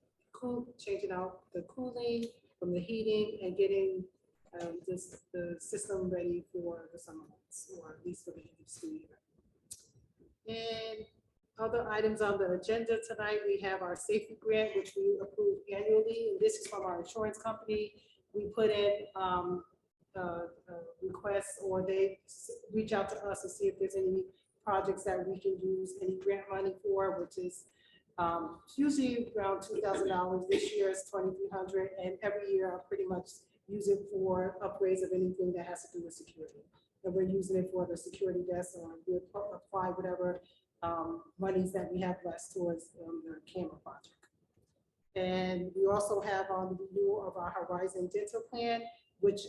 cooling from the heating and getting the system ready for the summer months, or at least for the end of school year. And other items on the agenda tonight, we have our safety grant, which we approve annually, and this is from our insurance company. We put in requests, or they reach out to us to see if there's any projects that we can use any grant money for, which is usually around $2,000. This year is $2,300, and every year I pretty much use it for upgrades of anything that has to do with security. And we're using it for the security desk, or we apply whatever monies that we have left towards the camera project. And we also have on the renewal of our Horizon Dental Plan, which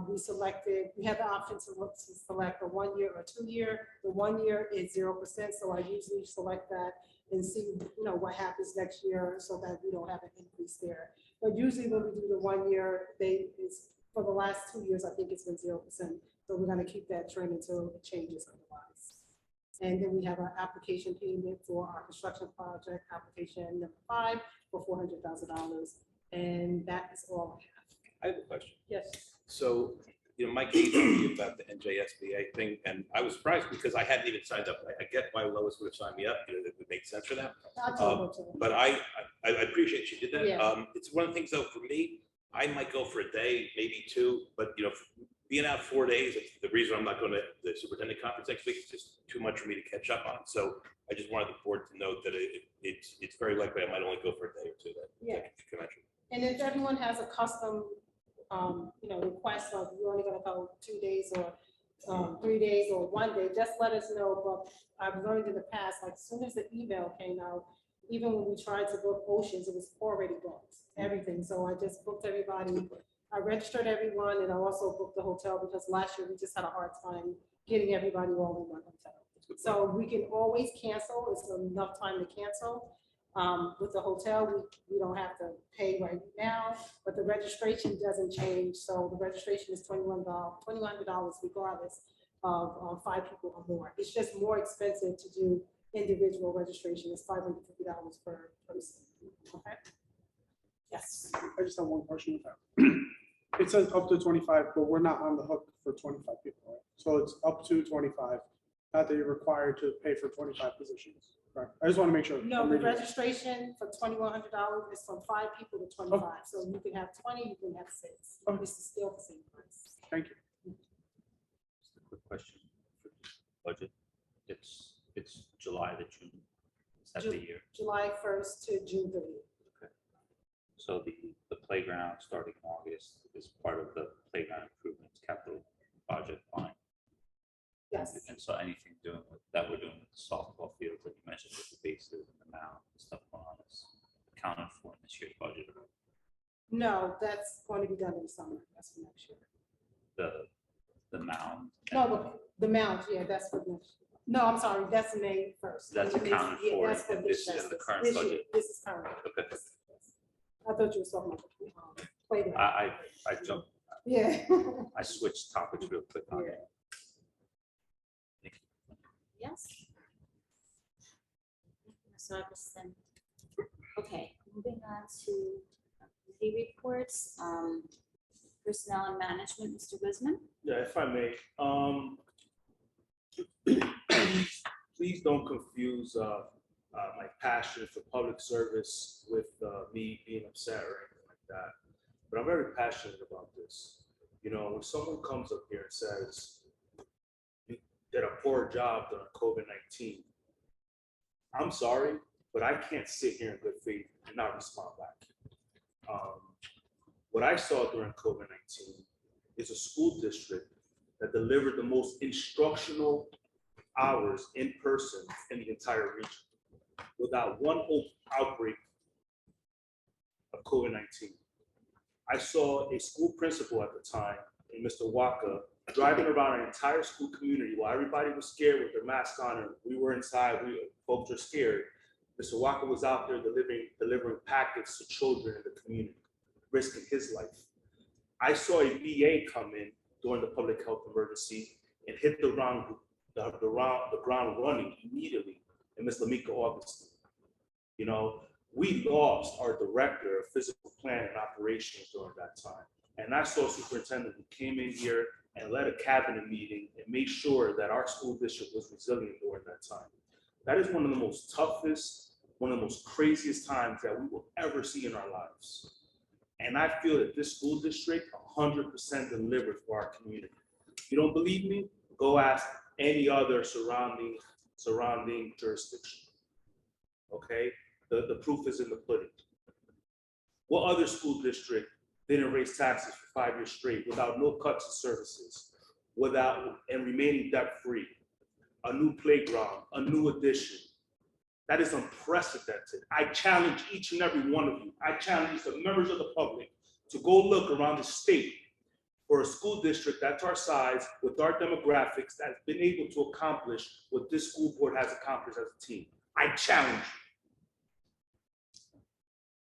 we selected. We have the option to select a 1 year or 2 year. The 1 year is 0%, so I usually select that and see, what happens next year, so that we don't have an increase there. But usually when we do the 1 year, it's for the last 2 years, I think it's been 0%. So we're going to keep that trend until it changes otherwise. And then we have our application payment for our construction project, application number 5 for $400,000. And that is all I have. I have a question. Yes. So, Mike emailed me about the NJSBA thing, and I was surprised because I hadn't even signed up. I get why Lois would have signed me up, that would make sense for them. I'll tell them to. But I appreciate she did that. Yeah. It's one of the things though, for me, I might go for a day, maybe 2, but being out 4 days, it's the reason I'm not going to the superintendent conference next week. It's just too much for me to catch up on. So I just wanted the board to note that it's very likely I might only go for a day or 2 that convention. And if everyone has a custom, request of you're only gonna go 2 days or 3 days or 1 day, just let us know. But I've learned in the past, like as soon as the email came out, even when we tried to book Oceans, it was already booked, everything. So I just booked everybody. I registered everyone, and I also booked the hotel because last year we just had a hard time getting everybody all in one hotel. So we can always cancel. It's enough time to cancel. With the hotel, we don't have to pay right now, but the registration doesn't change. So the registration is $2,100 regardless of 5 people or more. It's just more expensive to do individual registration. It's $550 per person. Okay. Yes. I just have one question with that. It says up to 25, but we're not on the hook for 25 people, right? So it's up to 25, not that you're required to pay for 25 positions. Right. I just want to make sure. No, the registration for $2,100 is from 5 people to 25. Oh. So you can have 20, you can have 6. Oh. This is still the same price. Thank you. Just a quick question for budget. It's July to June. Is that the year? July 1st to June 30th. Okay. So the playground starting in August is part of the playground improvements capital project line. Yes. And so anything doing with that we're doing with the softball fields that you mentioned with the bases and the mound and stuff going on is accounted for in this year's budget. No, that's going to be done in the summer. That's for next year. The mound. No, the mount, yeah, that's for next year. No, I'm sorry, that's May 1st. That's accounted Yeah, for that's for in this, in the That's current this year. budget. This is current. Okay. Yes. I thought you were talking about playground. I jumped, Yeah. I switched topics real quick on Yeah. that. Yes. So okay, moving on to committee reports, personnel and management, Mr. Wisman. Yeah, if I may, please don't confuse my passion for public service with me being upset or anything like that. But I'm very passionate about this. When someone comes up here and says, you did a poor job during COVID-19, I'm sorry, but I can't sit here in good faith and not respond back. What I saw during COVID-19 is a school district that delivered the most instructional hours in person in the entire region without one outbreak of COVID-19. I saw a school principal at the time, in Mr. Waka, driving around an entire school community while everybody was scared with their mask on and we were inside, folks were scared. Mr. Waka was out there delivering packets to children in the community, risking his life. I saw a VA come in during the public health emergency and hit the ground running immediately, and Ms. Lamika Augustine. We lost our director of physical planning and operations during that time. And I saw a superintendent who came in here and led a cabinet meeting and made sure that our school district was resilient during that time. That is one of the most toughest, one of the most craziest times that we will ever see in our lives. And I feel that this school district 100% delivered for our community. If you don't believe me, go ask any other surrounding jurisdiction. Okay? The proof is in the pudding. What other school district They didn't raise taxes for 5 years straight without no cuts in services, and remaining debt-free. A new playground, a new addition. That is unprecedented. I challenge each and every one of you. I challenge the members of the public to go look around the state for a school district that's our size, with our demographics, that's been able to accomplish what this school board has accomplished as a team. I challenge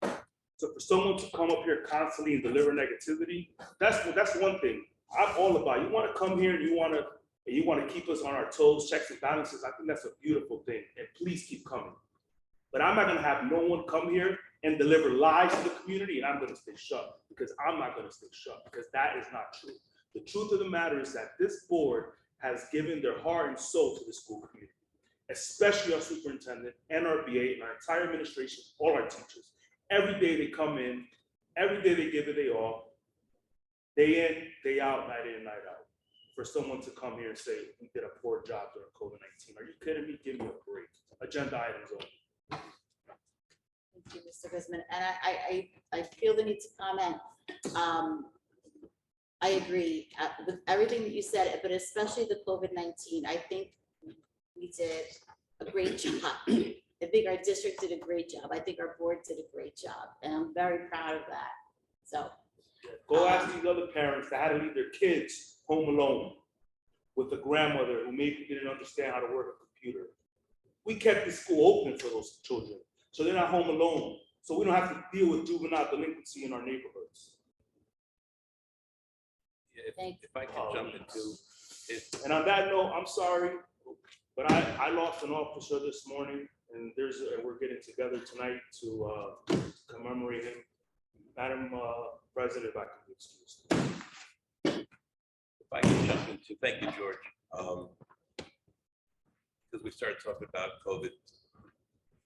you. So for someone to come up here constantly and deliver negativity, that's one thing. I'm all about. You want to come here and you want to keep us on our toes, checks and balances. I think that's a beautiful thing, and please keep coming. But I'm not going to have no one come here and deliver lies to the community, and I'm going to stay shut, because I'm not going to stay shut, because that is not true. The truth of the matter is that this board has given their heart and soul to the school community, especially our superintendent and our BA and our entire administration, all our teachers. Every day they come in, every day they give it their all, day in, day out, night in, night out. For someone to come here and say, we did a poor job during COVID-19. Are you kidding me? Give me a break. Agenda items only. Thank you, Mr. Guzman. And I feel the need to comment. I agree with everything that you said, but especially the COVID-19. I think we did a great job. I think our district did a great job. I think our board did a great job, and I'm very proud of that. So go ask these other parents that had to leave their kids home alone with a grandmother who maybe didn't understand how to work a computer. We kept the school open for those children, so they're not home alone. So we don't have to deal with juvenile delinquency in our neighborhoods. Yeah, if I can jump into it. And on that note, I'm sorry, but I lost an officer this morning, and we're getting together tonight to commemorate him. Madam President, if I can be excused. If I can jump into, thank you, George. Because we started talking about COVID,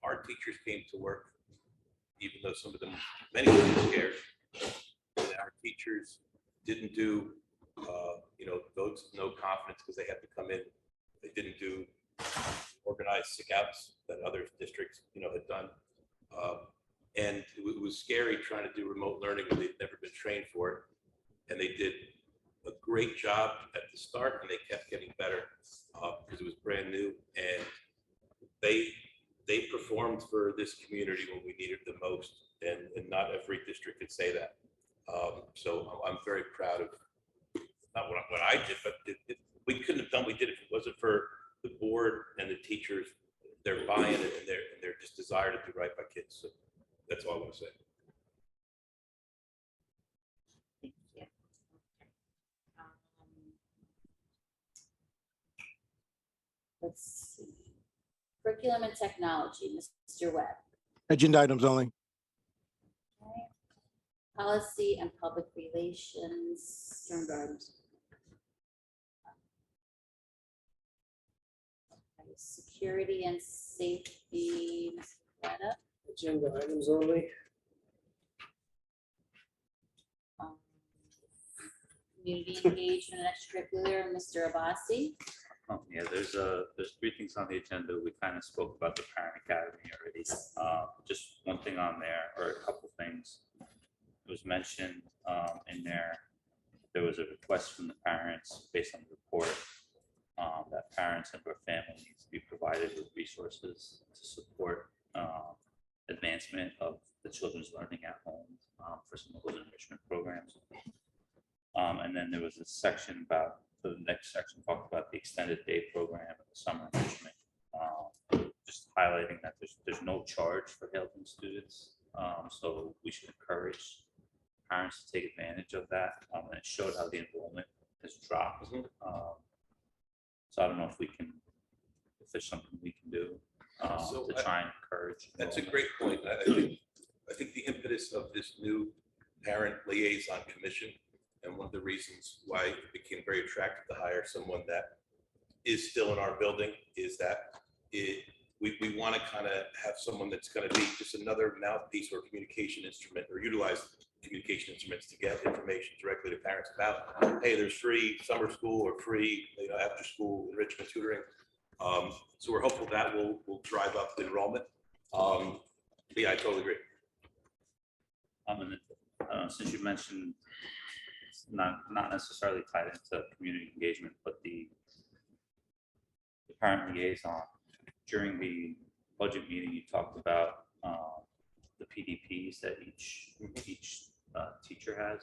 our teachers came to work, even though some of them, many of them were scared. And our teachers didn't do, votes of no confidence because they had to come in. They didn't do organized sick outs that other districts, had done. And it was scary trying to do remote learning when they'd never been trained for it. And they did a great job at the start, and they kept getting better because it was brand new. And they performed for this community when we needed them most, and not every district could say that. So I'm very proud of not what I did, but we couldn't have done what we did if it wasn't for the board and the teachers, their buy-in and their just desire to do right by kids. So that's all I want to say. Thank you. Let's see. Curriculum and technology, Mr. Webb. Agenda items only. Okay. Policy and public relations. Agenda items. Okay. Security and safety, Ms. Coretta. Agenda items only. Community engagement and extracurricular, Mr. Abbasi. Yeah, there's 3 things on the agenda. We kind of spoke about the parent academy already. Just one thing on there, or a couple things. It was mentioned in there was a request from the parents based on the report that parents and their family needs to be provided with resources to support advancement of the children's learning at home for some of those enrichment programs. And then there was a section about, the next section talked about the extended day program and the summer enrichment. Just highlighting that there's no charge for helping students. So we should encourage parents to take advantage of that. And it showed how the enrollment has dropped. So I don't know if there's something we can do to try and encourage. That's a great point. I think the impetus of this new parent liaison commission, and one of the reasons why it became very attractive to hire someone that is still in our building, is that we want to kind of have someone that's going to be just another mouthpiece or communication instrument, or utilize communication instruments to get information directly to parents about, hey, there's free summer school or free after school enrichment tutoring. So we're hopeful that will drive up the enrollment. Yeah, I totally agree. And since you mentioned it's not necessarily tied into community engagement, but the parent liaison, during the budget meeting, you talked about the PDPs that each teacher has.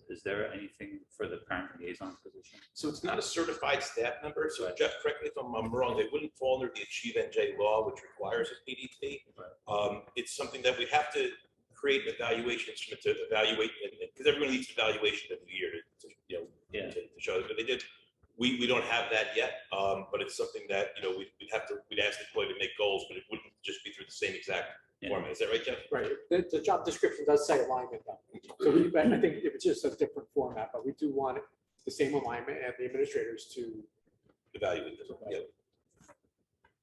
Is there anything for the parent liaison position? So it's not a certified staff member. So Jeff, correct me if I'm wrong, they wouldn't fall under the Achieve NJ law, which requires a PDP. It's something that we have to create an evaluation instrument to evaluate, because everyone needs evaluation every year to to show that they did. We don't have that yet, but it's something that, we'd ask the employee to make goals, but it wouldn't just be through the same exact format. Is that right, Jeff? Right, the job description does say alignment though. So I think it's just a different format, but we do want the same alignment and the administrators to. Evaluate this. Yeah.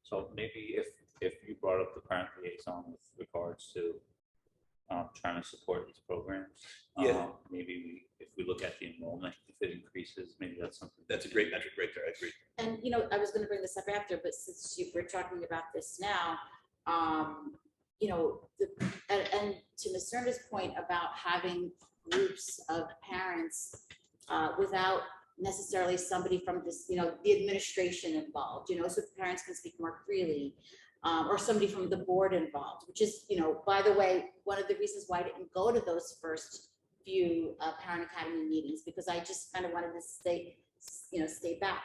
So maybe if you brought up the parent liaison with regards to trying to support these programs, maybe if we look at the enrollment, if it increases, maybe that's something. That's a great metric right there. I agree. And, I was gonna bring this up after, but since we're talking about this now, and to Ms. Cerna's point about having groups of parents without necessarily somebody from this, the administration involved, so parents can speak more freely, or somebody from the board involved, which is, by the way, one of the reasons why I didn't go to those first few parent academy meetings, because I just kind of wanted to stay back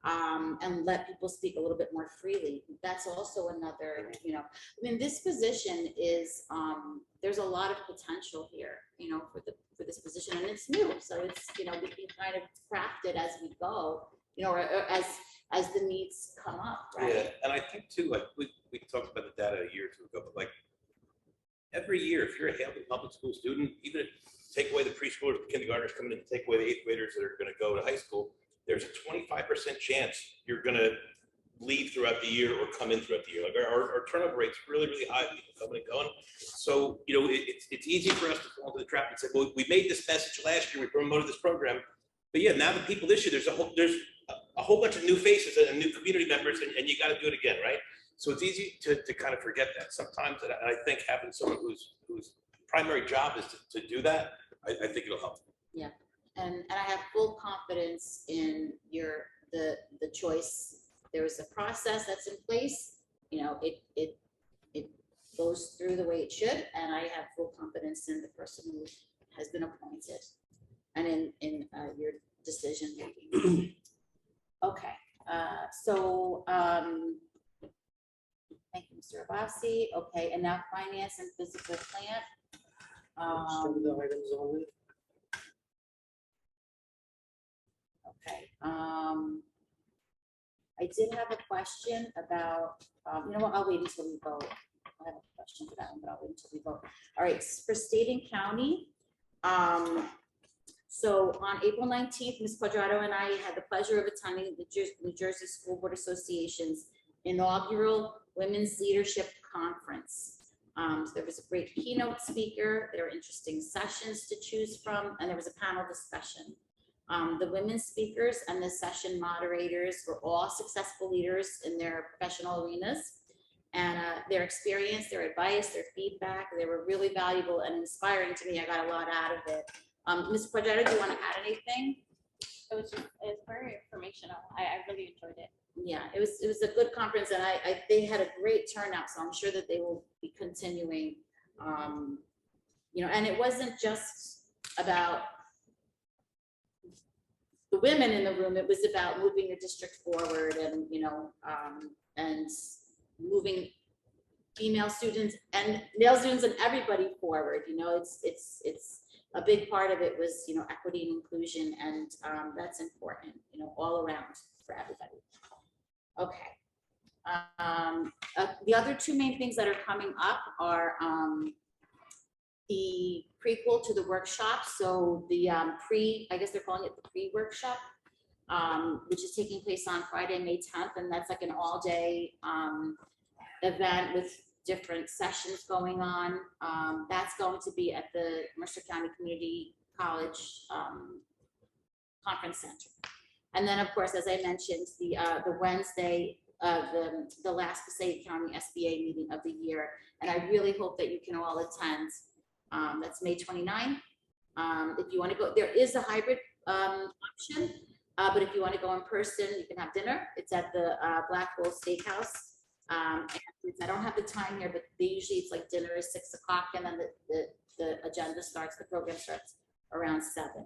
and let people speak a little bit more freely. That's also another, this position is, there's a lot of potential here, for this position, and it's new. So it's, we can kind of craft it as we go, or as the needs come up, right? Yeah, and I think too, like we talked about the data a year or two ago, but like every year, if you're a Hampton Public School student, even if take away the preschoolers, the kindergartners coming in to take away the eighth graders that are going to go to high school, there's a 25% chance you're going to leave throughout the year or come in throughout the year. Like our turnover rate's really, really high. People coming and going. So, it's easy for us to fall into the trap and say, well, we made this message last year. We promoted this program. But yeah, now the people this year, there's a whole bunch of new faces and new community members, and you got to do it again, right? So it's easy to kind of forget that sometimes. And I think having someone whose primary job is to do that, I think it'll help. Yeah, and I have full confidence in the choice. There is a process that's in place. It goes through the way it should, and I have full confidence in the person who has been appointed and in your decision making. Okay, so thank you, Mr. Abbasi. Okay, and now finance and physical plant. The items only. Okay, I did have a question about, I'll wait until we vote. I have a question for that one, but I'll wait until we vote. All right, for State and County. So on April 19th, Ms. Quadrado and I had the pleasure of attending the New Jersey School Board Association's inaugural Women's Leadership Conference. So there was a great keynote speaker, there were interesting sessions to choose from, and there was a panel discussion. The women speakers and the session moderators were all successful leaders in their professional arenas, and their experience, their advice, their feedback, they were really valuable and inspiring to me. I got a lot out of it. Ms. Quadrado, do you want to add anything? It's very informational. I really enjoyed it. Yeah, it was a good conference, and they had a great turnout, so I'm sure that they will be continuing. And it wasn't just about the women in the room, it was about moving the district forward and, and moving female students and male students and everybody forward. It's a big part of it was, equity and inclusion, and that's important, all around for everybody. Okay. The other two main things that are coming up are the prequel to the workshop. So the I guess they're calling it the pre-workshop, which is taking place on Friday, May 10th. And that's like an all-day event with different sessions going on. That's going to be at the Mercer County Community College Conference Center. And then, of course, as I mentioned, the Wednesday, the last Passaic County SBA meeting of the year. And I really hope that you can all attend. That's May 29th If you want to go, there is a hybrid option, but if you want to go in person, you can have dinner. It's at the Black Bull Steakhouse. And I don't have the time here, but they usually it's like dinner is 6 o'clock, and then the agenda starts, the program starts around 7.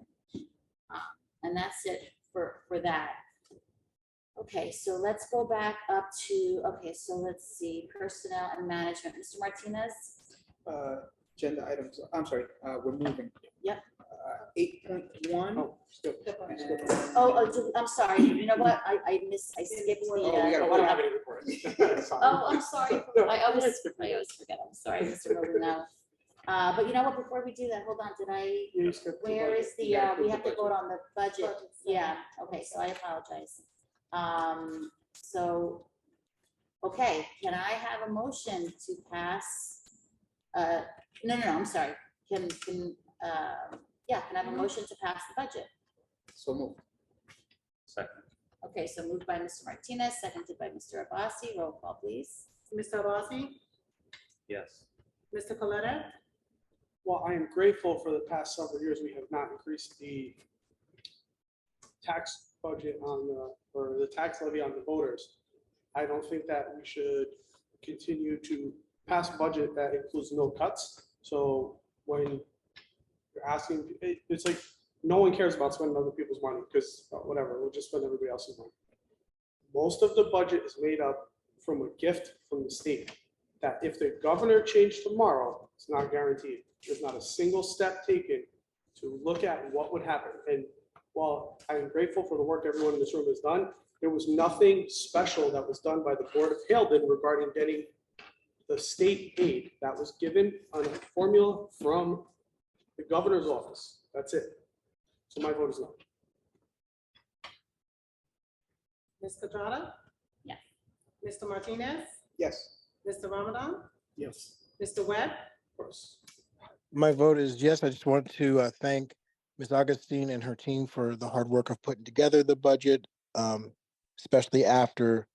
And that's it for that. Okay, so let's go back up to, okay, so let's see, personnel and management. Mr. Martinez? Agenda items, I'm sorry, we're moving. Yep. 8.1. I'm sorry. You know what? I skipped the. Oh, we don't have any reports. Oh, I'm sorry. No, I always forget. I'm sorry, Mr. Robinell. But you know what? Before we do that, hold on. Did I? You skipped the Where budget. is the? You gotta We approve have the to vote on the budget. Yeah. Okay. So I apologize. So, okay. Can I have a motion to pass? No. I'm sorry. Can I have a motion to pass the budget? So moved. Second. Okay, so moved by Mr. Martinez, seconded by Mr. Abbasi. Roll call, please. Mr. Abbasi? Yes. Mr. Coletta? Well, I am grateful for the past several years, we have not increased the tax budget on or the tax levy on the voters. I don't think that we should continue to pass a budget that includes no cuts. So when you're asking, it's like, no one cares about spending other people's money because whatever, we'll just spend everybody else's money. Most of the budget is made up from a gift from the state that if the governor changed tomorrow, it's not guaranteed. There's not a single step taken to look at what would happen. And while I'm grateful for the work everyone in this room has done, there was nothing special that was done by the Board of Haledon regarding getting the state aid that was given on a formula from the governor's office. That's it. So my vote is no. Ms. Quadrata? Yes. Mr. Martinez? Yes. Mr. Ramadan? Yes. Mr. Webb? Of course. My vote is yes. I just want to thank Ms. Augustine and her team for the hard work of putting together the budget, especially after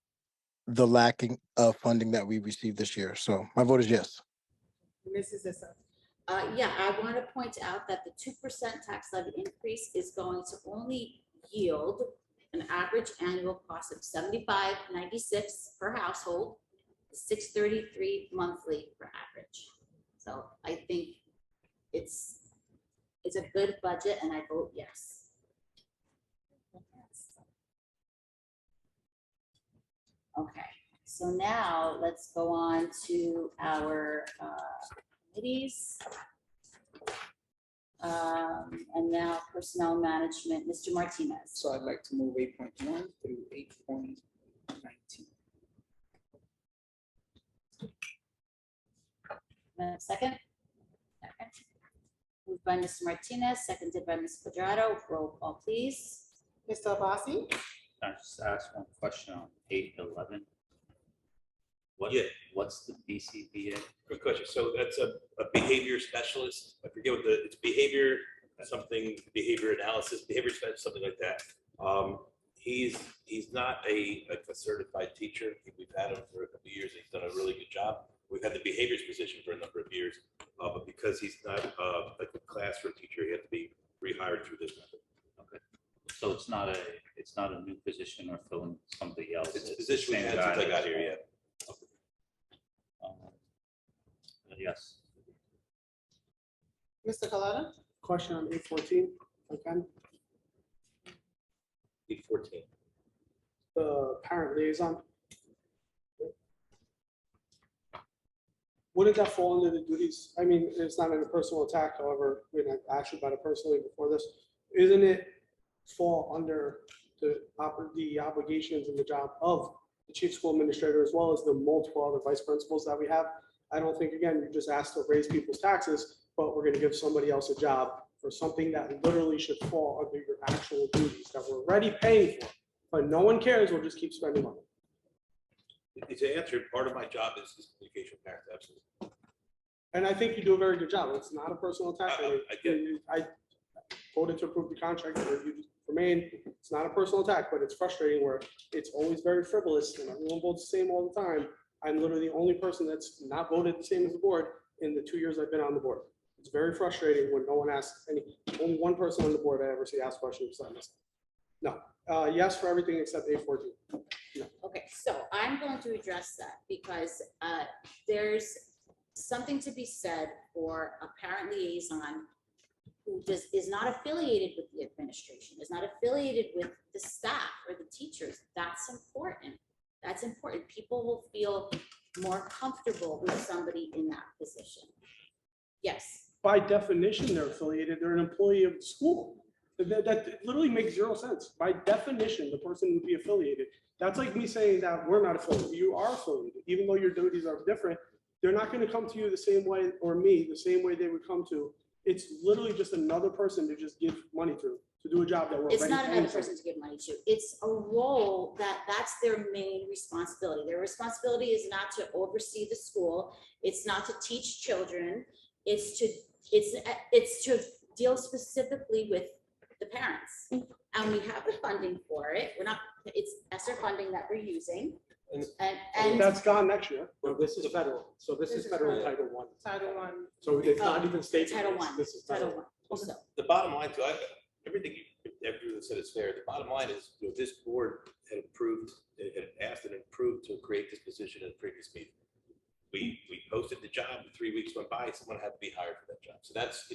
the lacking of funding that we received this year. So my vote is yes. Mrs. Issa? Yeah, I want to point out that the 2% tax levy increase is going to only yield an average annual cost of $75.96 per household, $633 monthly per average. So I think it's a good budget, and I vote yes. Okay, so now let's go on to our committees. And now personnel management, Mr. Martinez. So I'd like to move 8.1 through 8.19. Second? Second. Moved by Mr. Martinez, seconded by Ms. Quadrado. Roll call, please. Mr. Abbasi? Can I just ask one question on 8:11? Yeah. What's the BCBA? Good question. So that's a behavior specialist. I forget what it's behavior, something, behavior analysis, behavior specialist, something like that. He's not a certified teacher. We've had him for a couple of years. He's done a really good job. We've had the behaviors position for a number of years, but because he's not a good classroom teacher, he had to be rehired through this method. Okay. So it's not a new position or filling somebody else. It's a the position we same had guy since I got that's- here, yeah. Yes. Mr. Coletta? Question on 814, if I can. 814. The parent liaison. Wouldn't that fall under the duties? I mean, it's not a personal attack, however, when I asked you about it personally before this, isn't it fall under the obligations and the job of the chief school administrator as well as the multiple other vice principals that we have? I don't think, again, you just asked to raise people's taxes, but we're going to give somebody else a job for something that literally should fall under your actual duties that we're already paying for, but no one cares. We'll just keep spending money. To answer, part of my job is communication with parents, absolutely. And I think you do a very good job. It's not a personal attack. I get it. I voted to approve the contract for you for Maine. It's not a personal attack, but it's frustrating where it's always very frivolous and everyone votes the same all the time. I'm literally the only person that's not voted the same as the board in the 2 years I've been on the board. It's very frustrating when no one asks only one person on the board I ever see ask questions. No, yes for everything except 814. Okay, so I'm going to address that because there's something to be said for a parent liaison who is not affiliated with the administration, is not affiliated with the staff or the teachers. That's important. That's important. People will feel more comfortable with somebody in that position. Yes. By definition, they're affiliated. They're an employee of the school. That literally makes zero sense. By definition, the person would be affiliated. That's like me saying that we're not affiliated. You are affiliated, even though your duties are different. They're not going to come to you the same way, or me, the same way they would come to. It's literally just another person to just give money to do a job that we're It's already not paying another for. person to give money to. It's a role that's their main responsibility. Their responsibility is not to oversee the school. It's not to teach children. It's to deal specifically with the parents. And we have the funding for it. It's ESSER funding that we're using. And That's gone next year. No, this is federal. So this is federal Title I. Title I. So it's not even state. Title I. This is Title federal. I. Also, The bottom line, too, everything everyone said is fair. The bottom line is, this board had asked and approved to create this position in a previous meeting. We posted the job, 3 weeks went by, someone had to be hired for that job. So that's,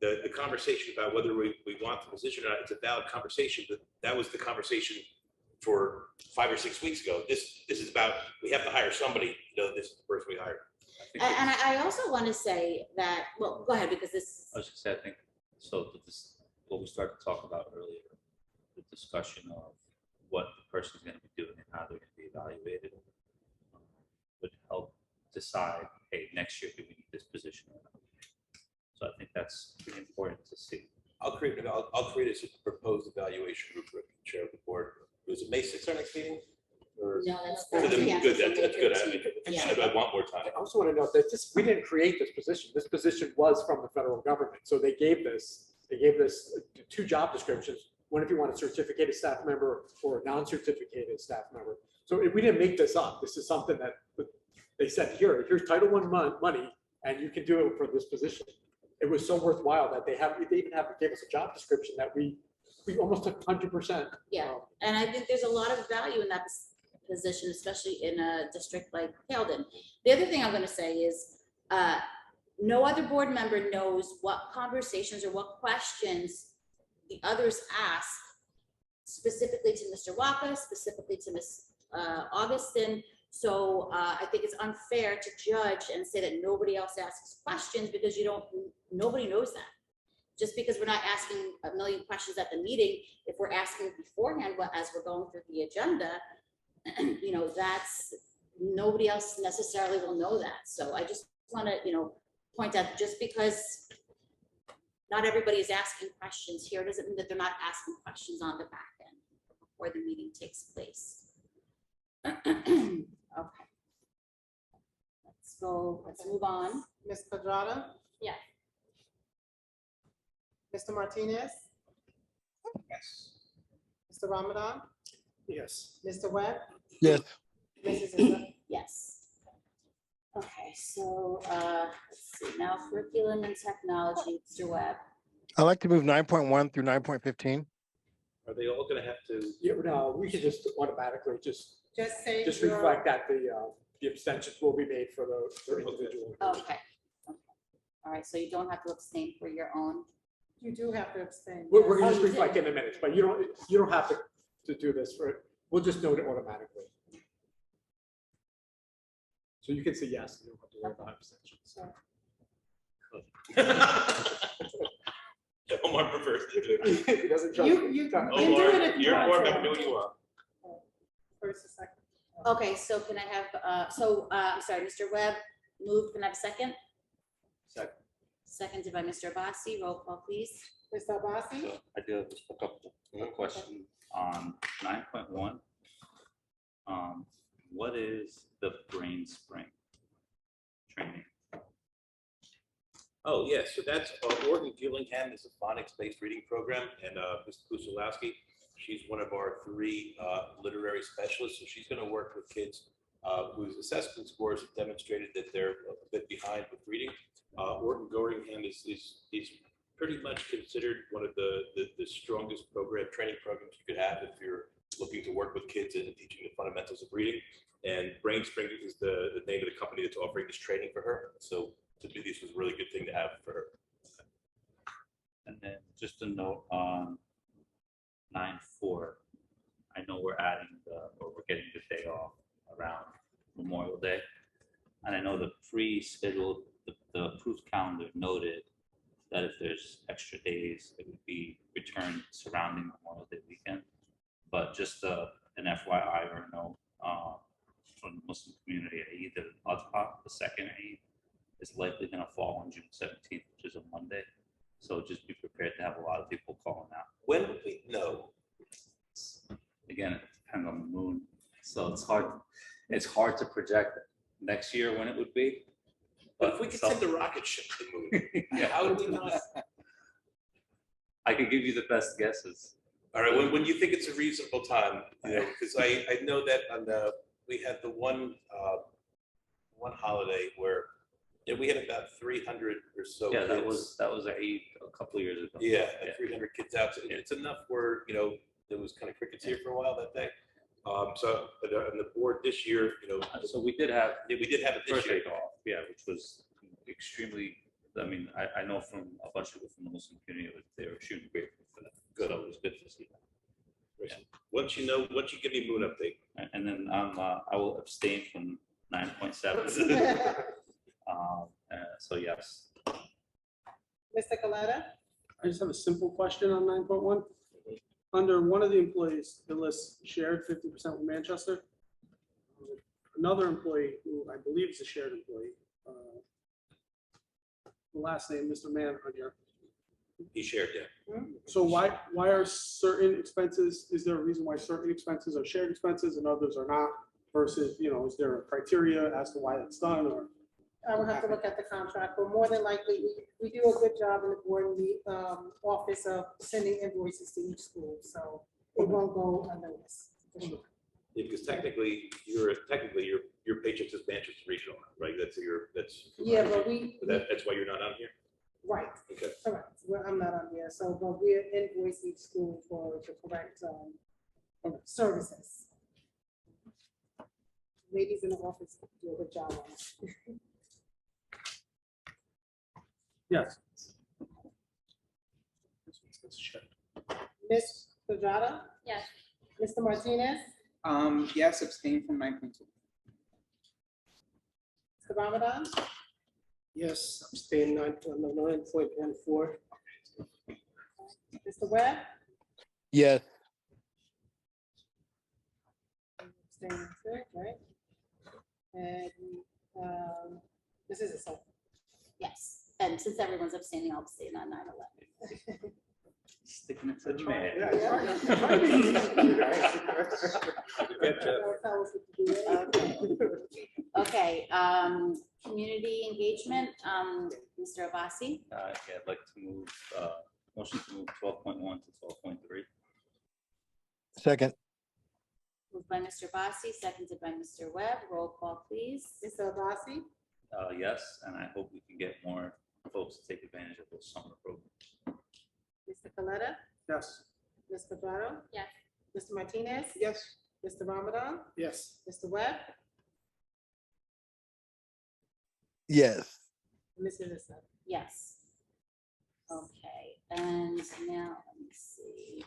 the conversation about whether we want the position or not, it's a valid conversation, but that was the conversation for 5 or 6 weeks ago. This is about, we have to hire somebody, this is the person we hired. and I also want to say that, well, go ahead, because this. I was just saying, I think, so this, what we started to talk about earlier, the discussion of what the person is going to be doing and how they're going to be evaluated would help decide, hey, next year, do we need this position or not? So I think that's pretty important to see. I'll create a proposed evaluation rubric, chair of the board. Was it May 6th, our next meeting? Or? No, that's. So then, yeah, good, so that's May good. 13th. I want more time. I also want to note that we didn't create this position. This position was from the federal government. So they gave this 2 job descriptions. One if you want a certificated staff member or a non-certificated staff member. So we didn't make this up. This is something that they said, here's Title I money, and you can do it for this position. It was so worthwhile that they even gave us a job description that we almost took 100%. Yeah, and I think there's a lot of value in that position, especially in a district like Haledon. The other thing I'm going to say is no other board member knows what conversations or what questions the others ask specifically to Mr. Waka, specifically to Ms. Augustin. So I think it's unfair to judge and say that nobody else asks questions because nobody knows that. Just because we're not asking a million questions at the meeting, if we're asking beforehand, as we're going through the agenda, that's, nobody else necessarily will know that. So I just want to, point out, just because not everybody is asking questions here doesn't mean that they're not asking questions on the back end before the meeting takes place. Okay. Let's move on. Ms. Quadrata? Yes. Mr. Martinez? Yes. Mr. Ramadan? Yes. Mr. Webb? Yes. Mrs. Isla? Yes. Okay, so let's see, now curriculum and technology, Mr. Webb. I'd like to move 9.1 through 9.15. Are they all going to have to? Yeah, no, we could just automatically Just say. just your- reflect that the abstentions will be made for the individual. Okay. All right, so you don't have to abstain for your own. You do have to abstain. We're gonna Oh, just you did. reflect in the minutes, but you don't have to do this we'll just note it automatically. So you can say yes, you don't have to worry about abstentions. Omar prefers to do it. He doesn't trust You me. can do it if you You're want board to. member, do what you want. First, a second. Okay, so can I have, I'm sorry, Mr. Webb moved, can I have a second? Second. Seconded by Mr. Abbasi, roll call please. Mr. Abbasi? So I do have just a couple of questions on 9.1. What is the brain spring training? Oh, yes, so that's Oregon Gillingham is a phonics-based reading program, and Ms. Pusilowski, she's one of our 3 literary specialists, so she's going to work with kids whose assessment scores have demonstrated that they're a bit behind with reading. Orton Gordingham is pretty much considered one of the strongest training programs you could have if you're looking to work with kids and teaching the fundamentals of reading. And Brainspring is the name of the company that's offering this training for her. So to me, this was a really good thing to have for her. And then just a note on 9/4. I know we're getting the day off around Memorial Day. And I know the pre-scheduled, the approved calendar noted that if there's extra days, it would be returned surrounding Memorial Day weekend. But just an FYI or note from the Muslim community, Eid al-Adha, the second Eid, is likely going to fall on June 17th, which is a Monday. So just be prepared to have a lot of people calling out. When would we know? Again, it depends on the moon, so it's hard to project next year when it would be. But if we could send a rocket ship to the moon, Yeah. how would we know? I could give you the best guesses. All right, when you think it's a reasonable time, because I know that we had the one holiday where we had about 300 or so. Yeah, that kids. was a couple of years ago. Yeah, 300 kids out. So it's enough where there was kind of crickets here for a while that day. So on the board this year, So we did have we did have it this first year. week off, yeah, which was extremely. I mean, I know from a bunch of people from the Muslim community, they were extremely grateful for that. Good, it was good to see that. Once you give me moon update. And then I will abstain from 9.7. So yes. Mr. Coletta? I just have a simple question on 9.1. Under one of the employees, it lists shared 50% with Manchester. Another employee, who I believe is a shared employee, the last name, Mr. Mann, on here. He shared that. So why are certain expenses, is there a reason why certain expenses are shared expenses and others are not? Versus, is there a criteria as to why that's done, or? I would have to look at the contract, but more than likely, we do a good job in the board and the office of sending invoices to each school, so it won't go unnoticed. for sure. Yeah, because technically your paycheck is Manchester Regional, right? That's. Yeah, but That's why you're not on here? right, Okay. correct. Well, I'm not on there, so, but we invoice each school for the correct services. Ladies in the office do a good job on it. Yes. Ms. Sajada? Yes. Mr. Martinez? Yes, abstain from 9.2. Mr. Ramadan? Yes, abstain 9.14. Mr. Webb? Yes. Abstain, right? And Mrs. Asad? Yes, and since everyone's abstaining, I'll abstain on 9/11. Sticking it to the man. Okay, community engagement, Mr. Abasi, Yeah, I'd like to move, motion to move 12.1 to 12.3. Second. moved by Mr. Abasi, seconded by Mr. Webb. Roll call, please. Mr. Abasi? Yes, and I hope we can get more folks to take advantage of those summer programs. Mr. Coletta? Yes. Ms. Quadrado? Yes. Mr. Martinez? Yes. Mr. Ramadan? Yes. Mr. Webb? Yes. Mrs. Asad? Yes. Okay, and now, let me see.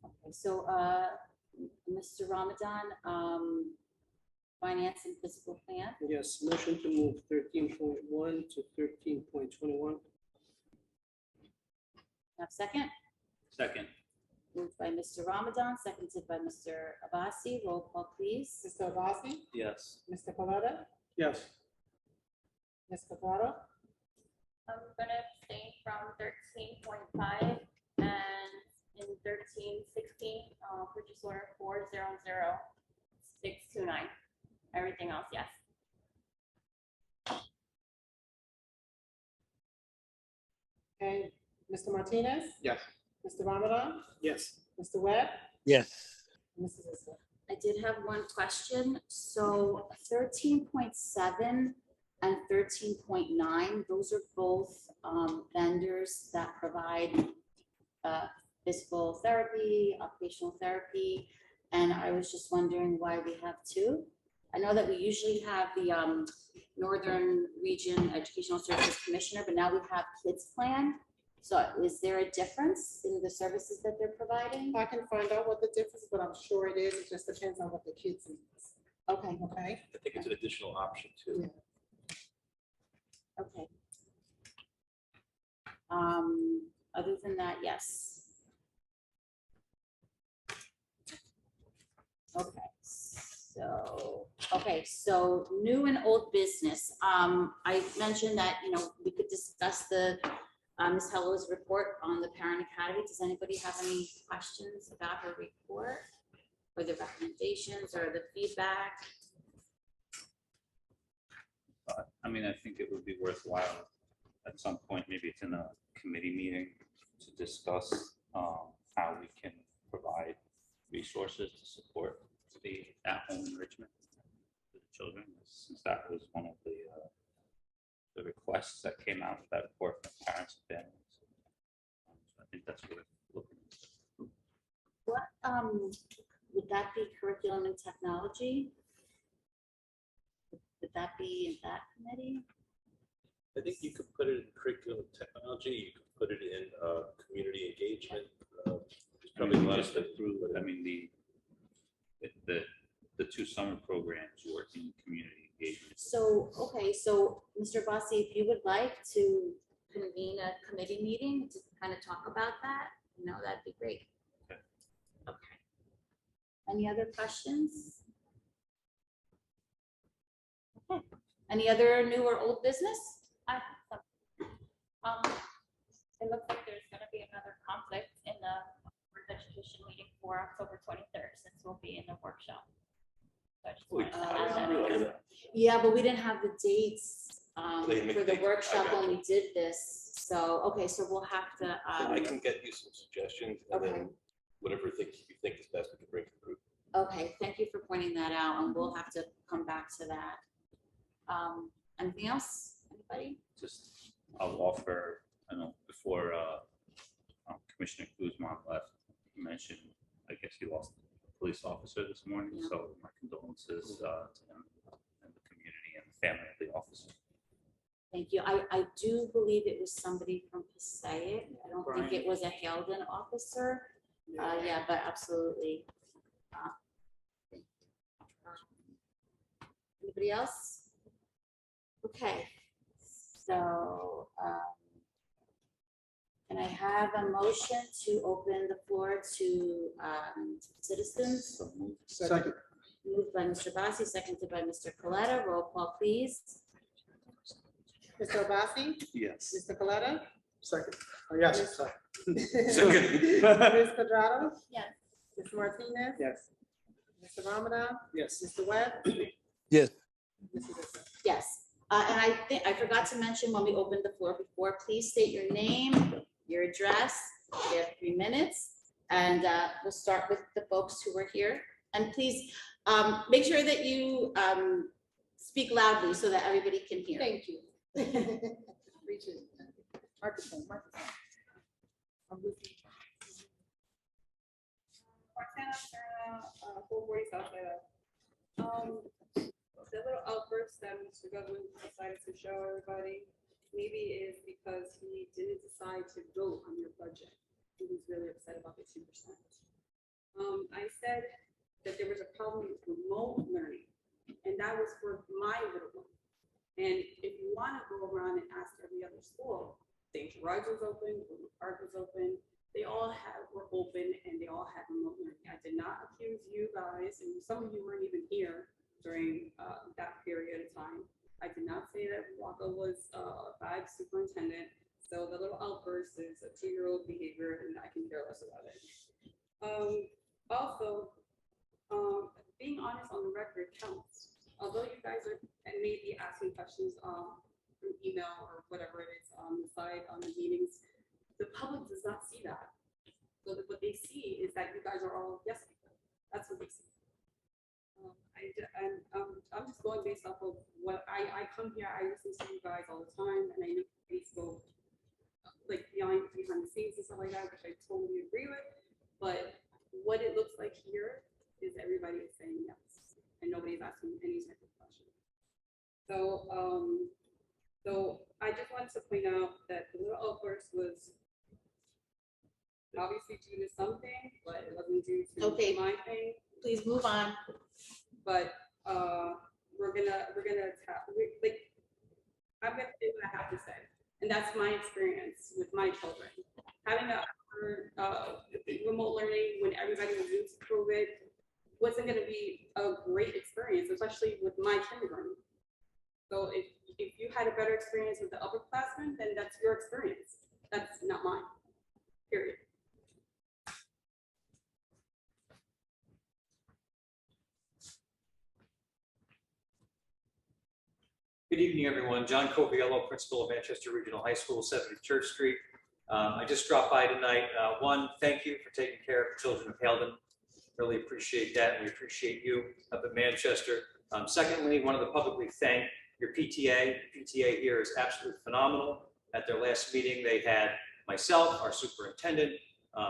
Okay, so, Mr. Ramadan, finance and fiscal plan, Yes, motion to move 13.1 to 13.21. have a second? Second, Moved by Mr. Ramadan, seconded by Mr. Abasi. Roll call, please. Mr. Abasi? yes. Mr. Coletta? Yes. Ms. Quadrado? I'm gonna abstain from 13.5 and in 13.16, purchase order 400-629. Everything else, yes. And Mr. Martinez? Yes. Mr. Ramadan? Yes. Mr. Webb? Yes. Mrs. Asad? I did have one question. So 13.7 and 13.9, those are both vendors that provide physical therapy, occupational therapy. And I was just wondering why we have two. I know that we usually have the Northern Region Educational Services Commissioner, but now we have Kids Plan. So is there a difference in the services that they're providing? I can find out what the difference is, but I'm sure it is. It just depends on what the kids need. Okay, Okay? I think it's an additional option too. okay. Other than that, yes. Okay, so new and old business. I mentioned that, we could discuss the Ms. Hello's report on the Parent Academy. Does anybody have any questions about her report or the recommendations or the feedback? I mean, I think it would be worthwhile at some point, maybe it's in a committee meeting, to discuss how we can provide resources to support the at-home enrichment for the children, since that was one of the requests that came out of that report from parents and families. So I think that's worth looking at. What would that be, curriculum and technology? Would that be in that committee? I think you could put it in curriculum technology, you could put it in community engagement. There's probably a lot of stuff through, but I mean, the two summer programs work in community engagement. So, okay, so Mr. Bossi, if you would like to convene a committee meeting to kind of talk about that, that'd be great. Okay. Okay. Any other questions? Okay. Any other new or old business? I have some. It looks like there's gonna be another conflict in the Board of Education meeting for October 23rd, since we'll be in the workshop. So I just wanted to add that. Yeah, but we didn't have the dates They didn't make for the dates. I workshop got when you. we did this. So, okay, so we'll have to, I can get you some suggestions and Okay. then whatever you think is best, we can bring to the group. okay, thank you for pointing that out, and we'll have to come back to that. Anything else? Anybody? Just, I'll offer, I know before Commissioner Guzman left, he mentioned, I guess he lost a police officer this morning, Yeah. so my condolences to him and the community and the family of the officer. Thank you. I do believe it was somebody from Passaic. I don't think Brian. it was a Haledon officer. Yeah, but absolutely. Anybody else? Okay, so, can I have a motion to open the floor to citizens? Second. Moved by Mr. Bassi, seconded by Mr. Coletta. Roll call, please. Mr. Abassi? Yes. Mr. Coletta? Second. Oh, yes, sorry. Second. Ms. Quadrado? Yes. Mr. Martinez? Yes. Mr. Ramadan? Yes. Mr. Webb? Yes. Mrs. Issa? Yes, and I think I forgot to mention when we opened the floor before, please state your name, your address. You have 3 minutes, and we'll start with the folks who are here. And please make sure that you speak loudly so that everybody can hear. Thank you. Reach it. Microphone, microphone. Roxana Serna, 440 Southside. The little outburst that Mr. Goodwin decided to show everybody, maybe is because he didn't decide to vote on your budget. He was really upset about the 2%. I said that there was a problem with remote learning, and that was for my little one. And if you want to go around and ask every other school, St. Gerard's was open, Woodland Park was open, they all were open and they all had remote learning. I did not accuse you guys, and some of you weren't even here during that period of time. I did not say that Walker was a bad superintendent. So the little outburst is a 2-year-old behavior, and I can care less about it. Also, being honest on the record counts. Although you guys are and maybe asking questions through email or whatever it is on the side on the meetings, the public does not see that. So what they see is that you guys are all yes people. That's what they see. I'm just going based off of what I come here, I listen to you guys all the time, and I know Facebook, like behind the scenes and stuff like that, which I totally agree with. But what it looks like here is everybody is saying yes, and nobody's asking any type of question. So, I just wanted to point out that the little outburst was obviously due to something, but it wasn't due to Okay. my thing. Please move on. But we're gonna like, I'm gonna say what I have to say, and that's my experience with my children. Having a remote learning when everybody was due to COVID wasn't gonna be a great experience, especially with my kindergarten. So if you had a better experience with the upperclassmen, then that's your experience. That's not mine. Period. Good evening, everyone. John Coviello, principal of Manchester Regional High School, 70 Church Street. I just dropped by tonight. One, thank you for taking care of the children of Haledon. Really appreciate that, and we appreciate you up at Manchester. Secondly, wanted to publicly thank your PTA. The PTA here is absolutely phenomenal. At their last meeting, they had myself, our superintendent,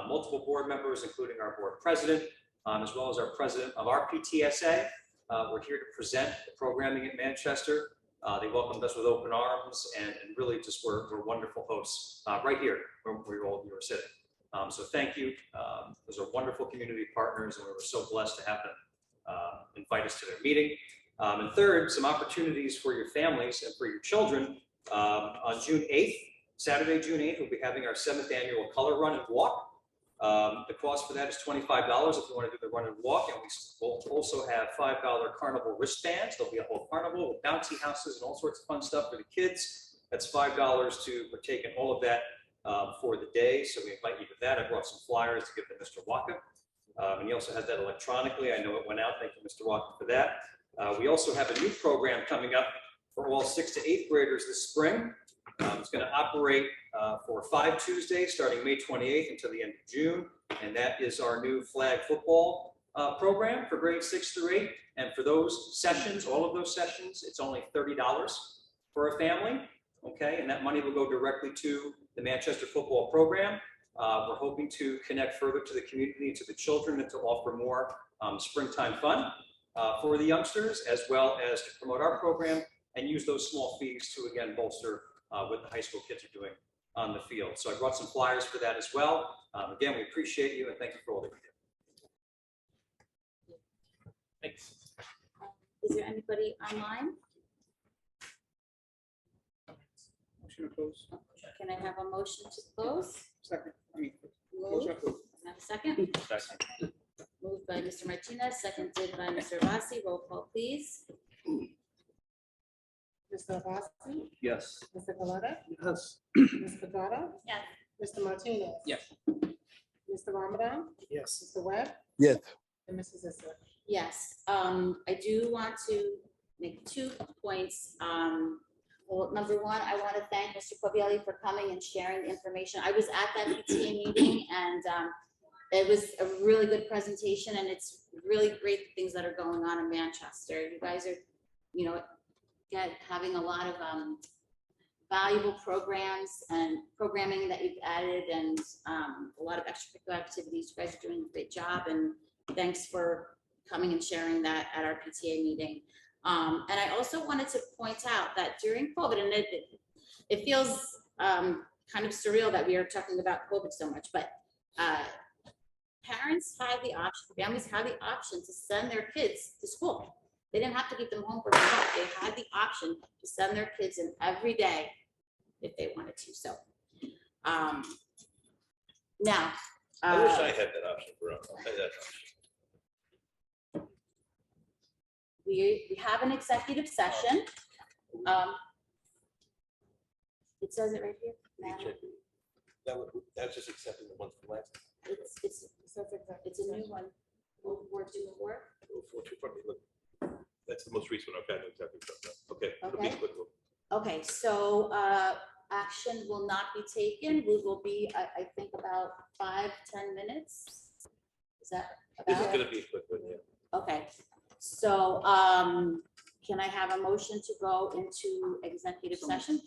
multiple board members, including our board president, as well as our president of our PTSA. We're here to present the programming at Manchester. They welcomed us with open arms and really just were wonderful hosts right here where you were sitting. So thank you. Those are wonderful community partners, and we were so blessed to have them invite us to their meeting. And third, some opportunities for your families and for your children. On June 8th, Saturday, June 8th, we'll be having our 7th annual color run and walk. The cost for that is $25 if you want to do the run and walk, and we will also have $5 carnival wristbands. There'll be a whole carnival with bouncy houses and all sorts of fun stuff for the kids. That's $5 to partake in all of that for the day, so we invite you to that. I brought some flyers to give to Mr. Waka, and he also has that electronically. I know it went out. Thank you, Mr. Waka, for that. We also have a new program coming up for all 6th to 8th graders this spring. It's going to operate for 5 Tuesdays starting May 28th until the end of June, and that is our new flag football program for grades 6 through 8. And for those sessions, all of those sessions, it's only $30 for a family, okay? And that money will go directly to the Manchester football program. We're hoping to connect further to the community, to the children, and to offer more springtime fun for the youngsters, as well as to promote our program and use those small fees to, again, bolster what the high school kids are doing on the field. So I brought some flyers for that as well. Again, we appreciate you and thank you for all that you do. Thanks. Is there anybody online? Motion to close. Can I have a motion to close? Second. Moved. Can I have a second? Second. Moved by Mr. Martinez, seconded by Mr. Rossi. Roll call, please. Mr. Rossi, Yes. Mr. Galetta, Yes. Ms. Pagano, Yes. Mr. Martinez. Yes. Mr. Ramadan, Yes. Mr. Webb, Yes. and Mrs. Zissou. Yes, I do want to make 2 points. Well, number one, I want to thank Mr. Covielli for coming and sharing the information. I was at that PTA meeting, and it was a really good presentation, and it's really great things that are going on in Manchester. You guys are, you know, having a lot of valuable programs and programming that you've added, and a lot of extracurricular activities. You guys are doing a great job, and thanks for coming and sharing that at our PTA meeting. And I also wanted to point out that during COVID, and it feels kind of surreal that we are talking about COVID so much, but parents had the option, families had the option to send their kids to school. They didn't have to keep them home for remote. They had the option to send their kids in every day if they wanted to. So now. I wish I had that option for us. I had that option. We have an executive session. It says it right here. Madam. That's just accepting the one from last. It's a new one. Word to work. That's the most recent one. Okay, I know exactly what you're talking about. Okay. It'll be Okay. a quick one. Okay, so action will not be taken. We will be, I think, about 5-10 minutes. Is that This is about? gonna be a quick one, yeah. Okay, So can I have a motion to go into executive session?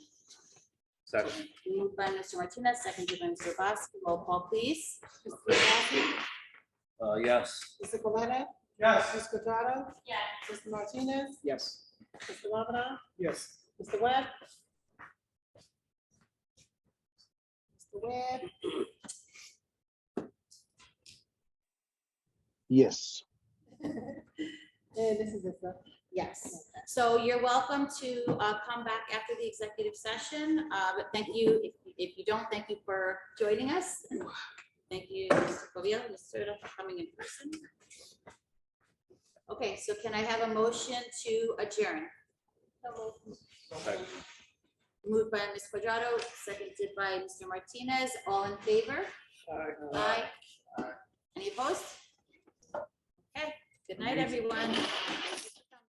Second. Moved by Mr. Martinez, seconded by Mr. Bosque. Roll call, please. Mr. Vassie? Yes. Mr. Coletta? Yes. Ms. Quadrado? Yes. Mr. Martinez? Yes. Mr. Lavina? Yes. Mr. Webb? Mr. Webb? Yes. And this is it, sir. Yes. So you're welcome to come back after the executive session. But thank you. If you don't, thank you for joining us. And thank you, Mr. Covio, Mr. for coming in person. Okay, so can I have a motion to adjourn? Second. Moved by Ms. Quadrado, seconded by Mr. Martinez. All in favor? Aye. Any opposed? Okay, good night, everyone.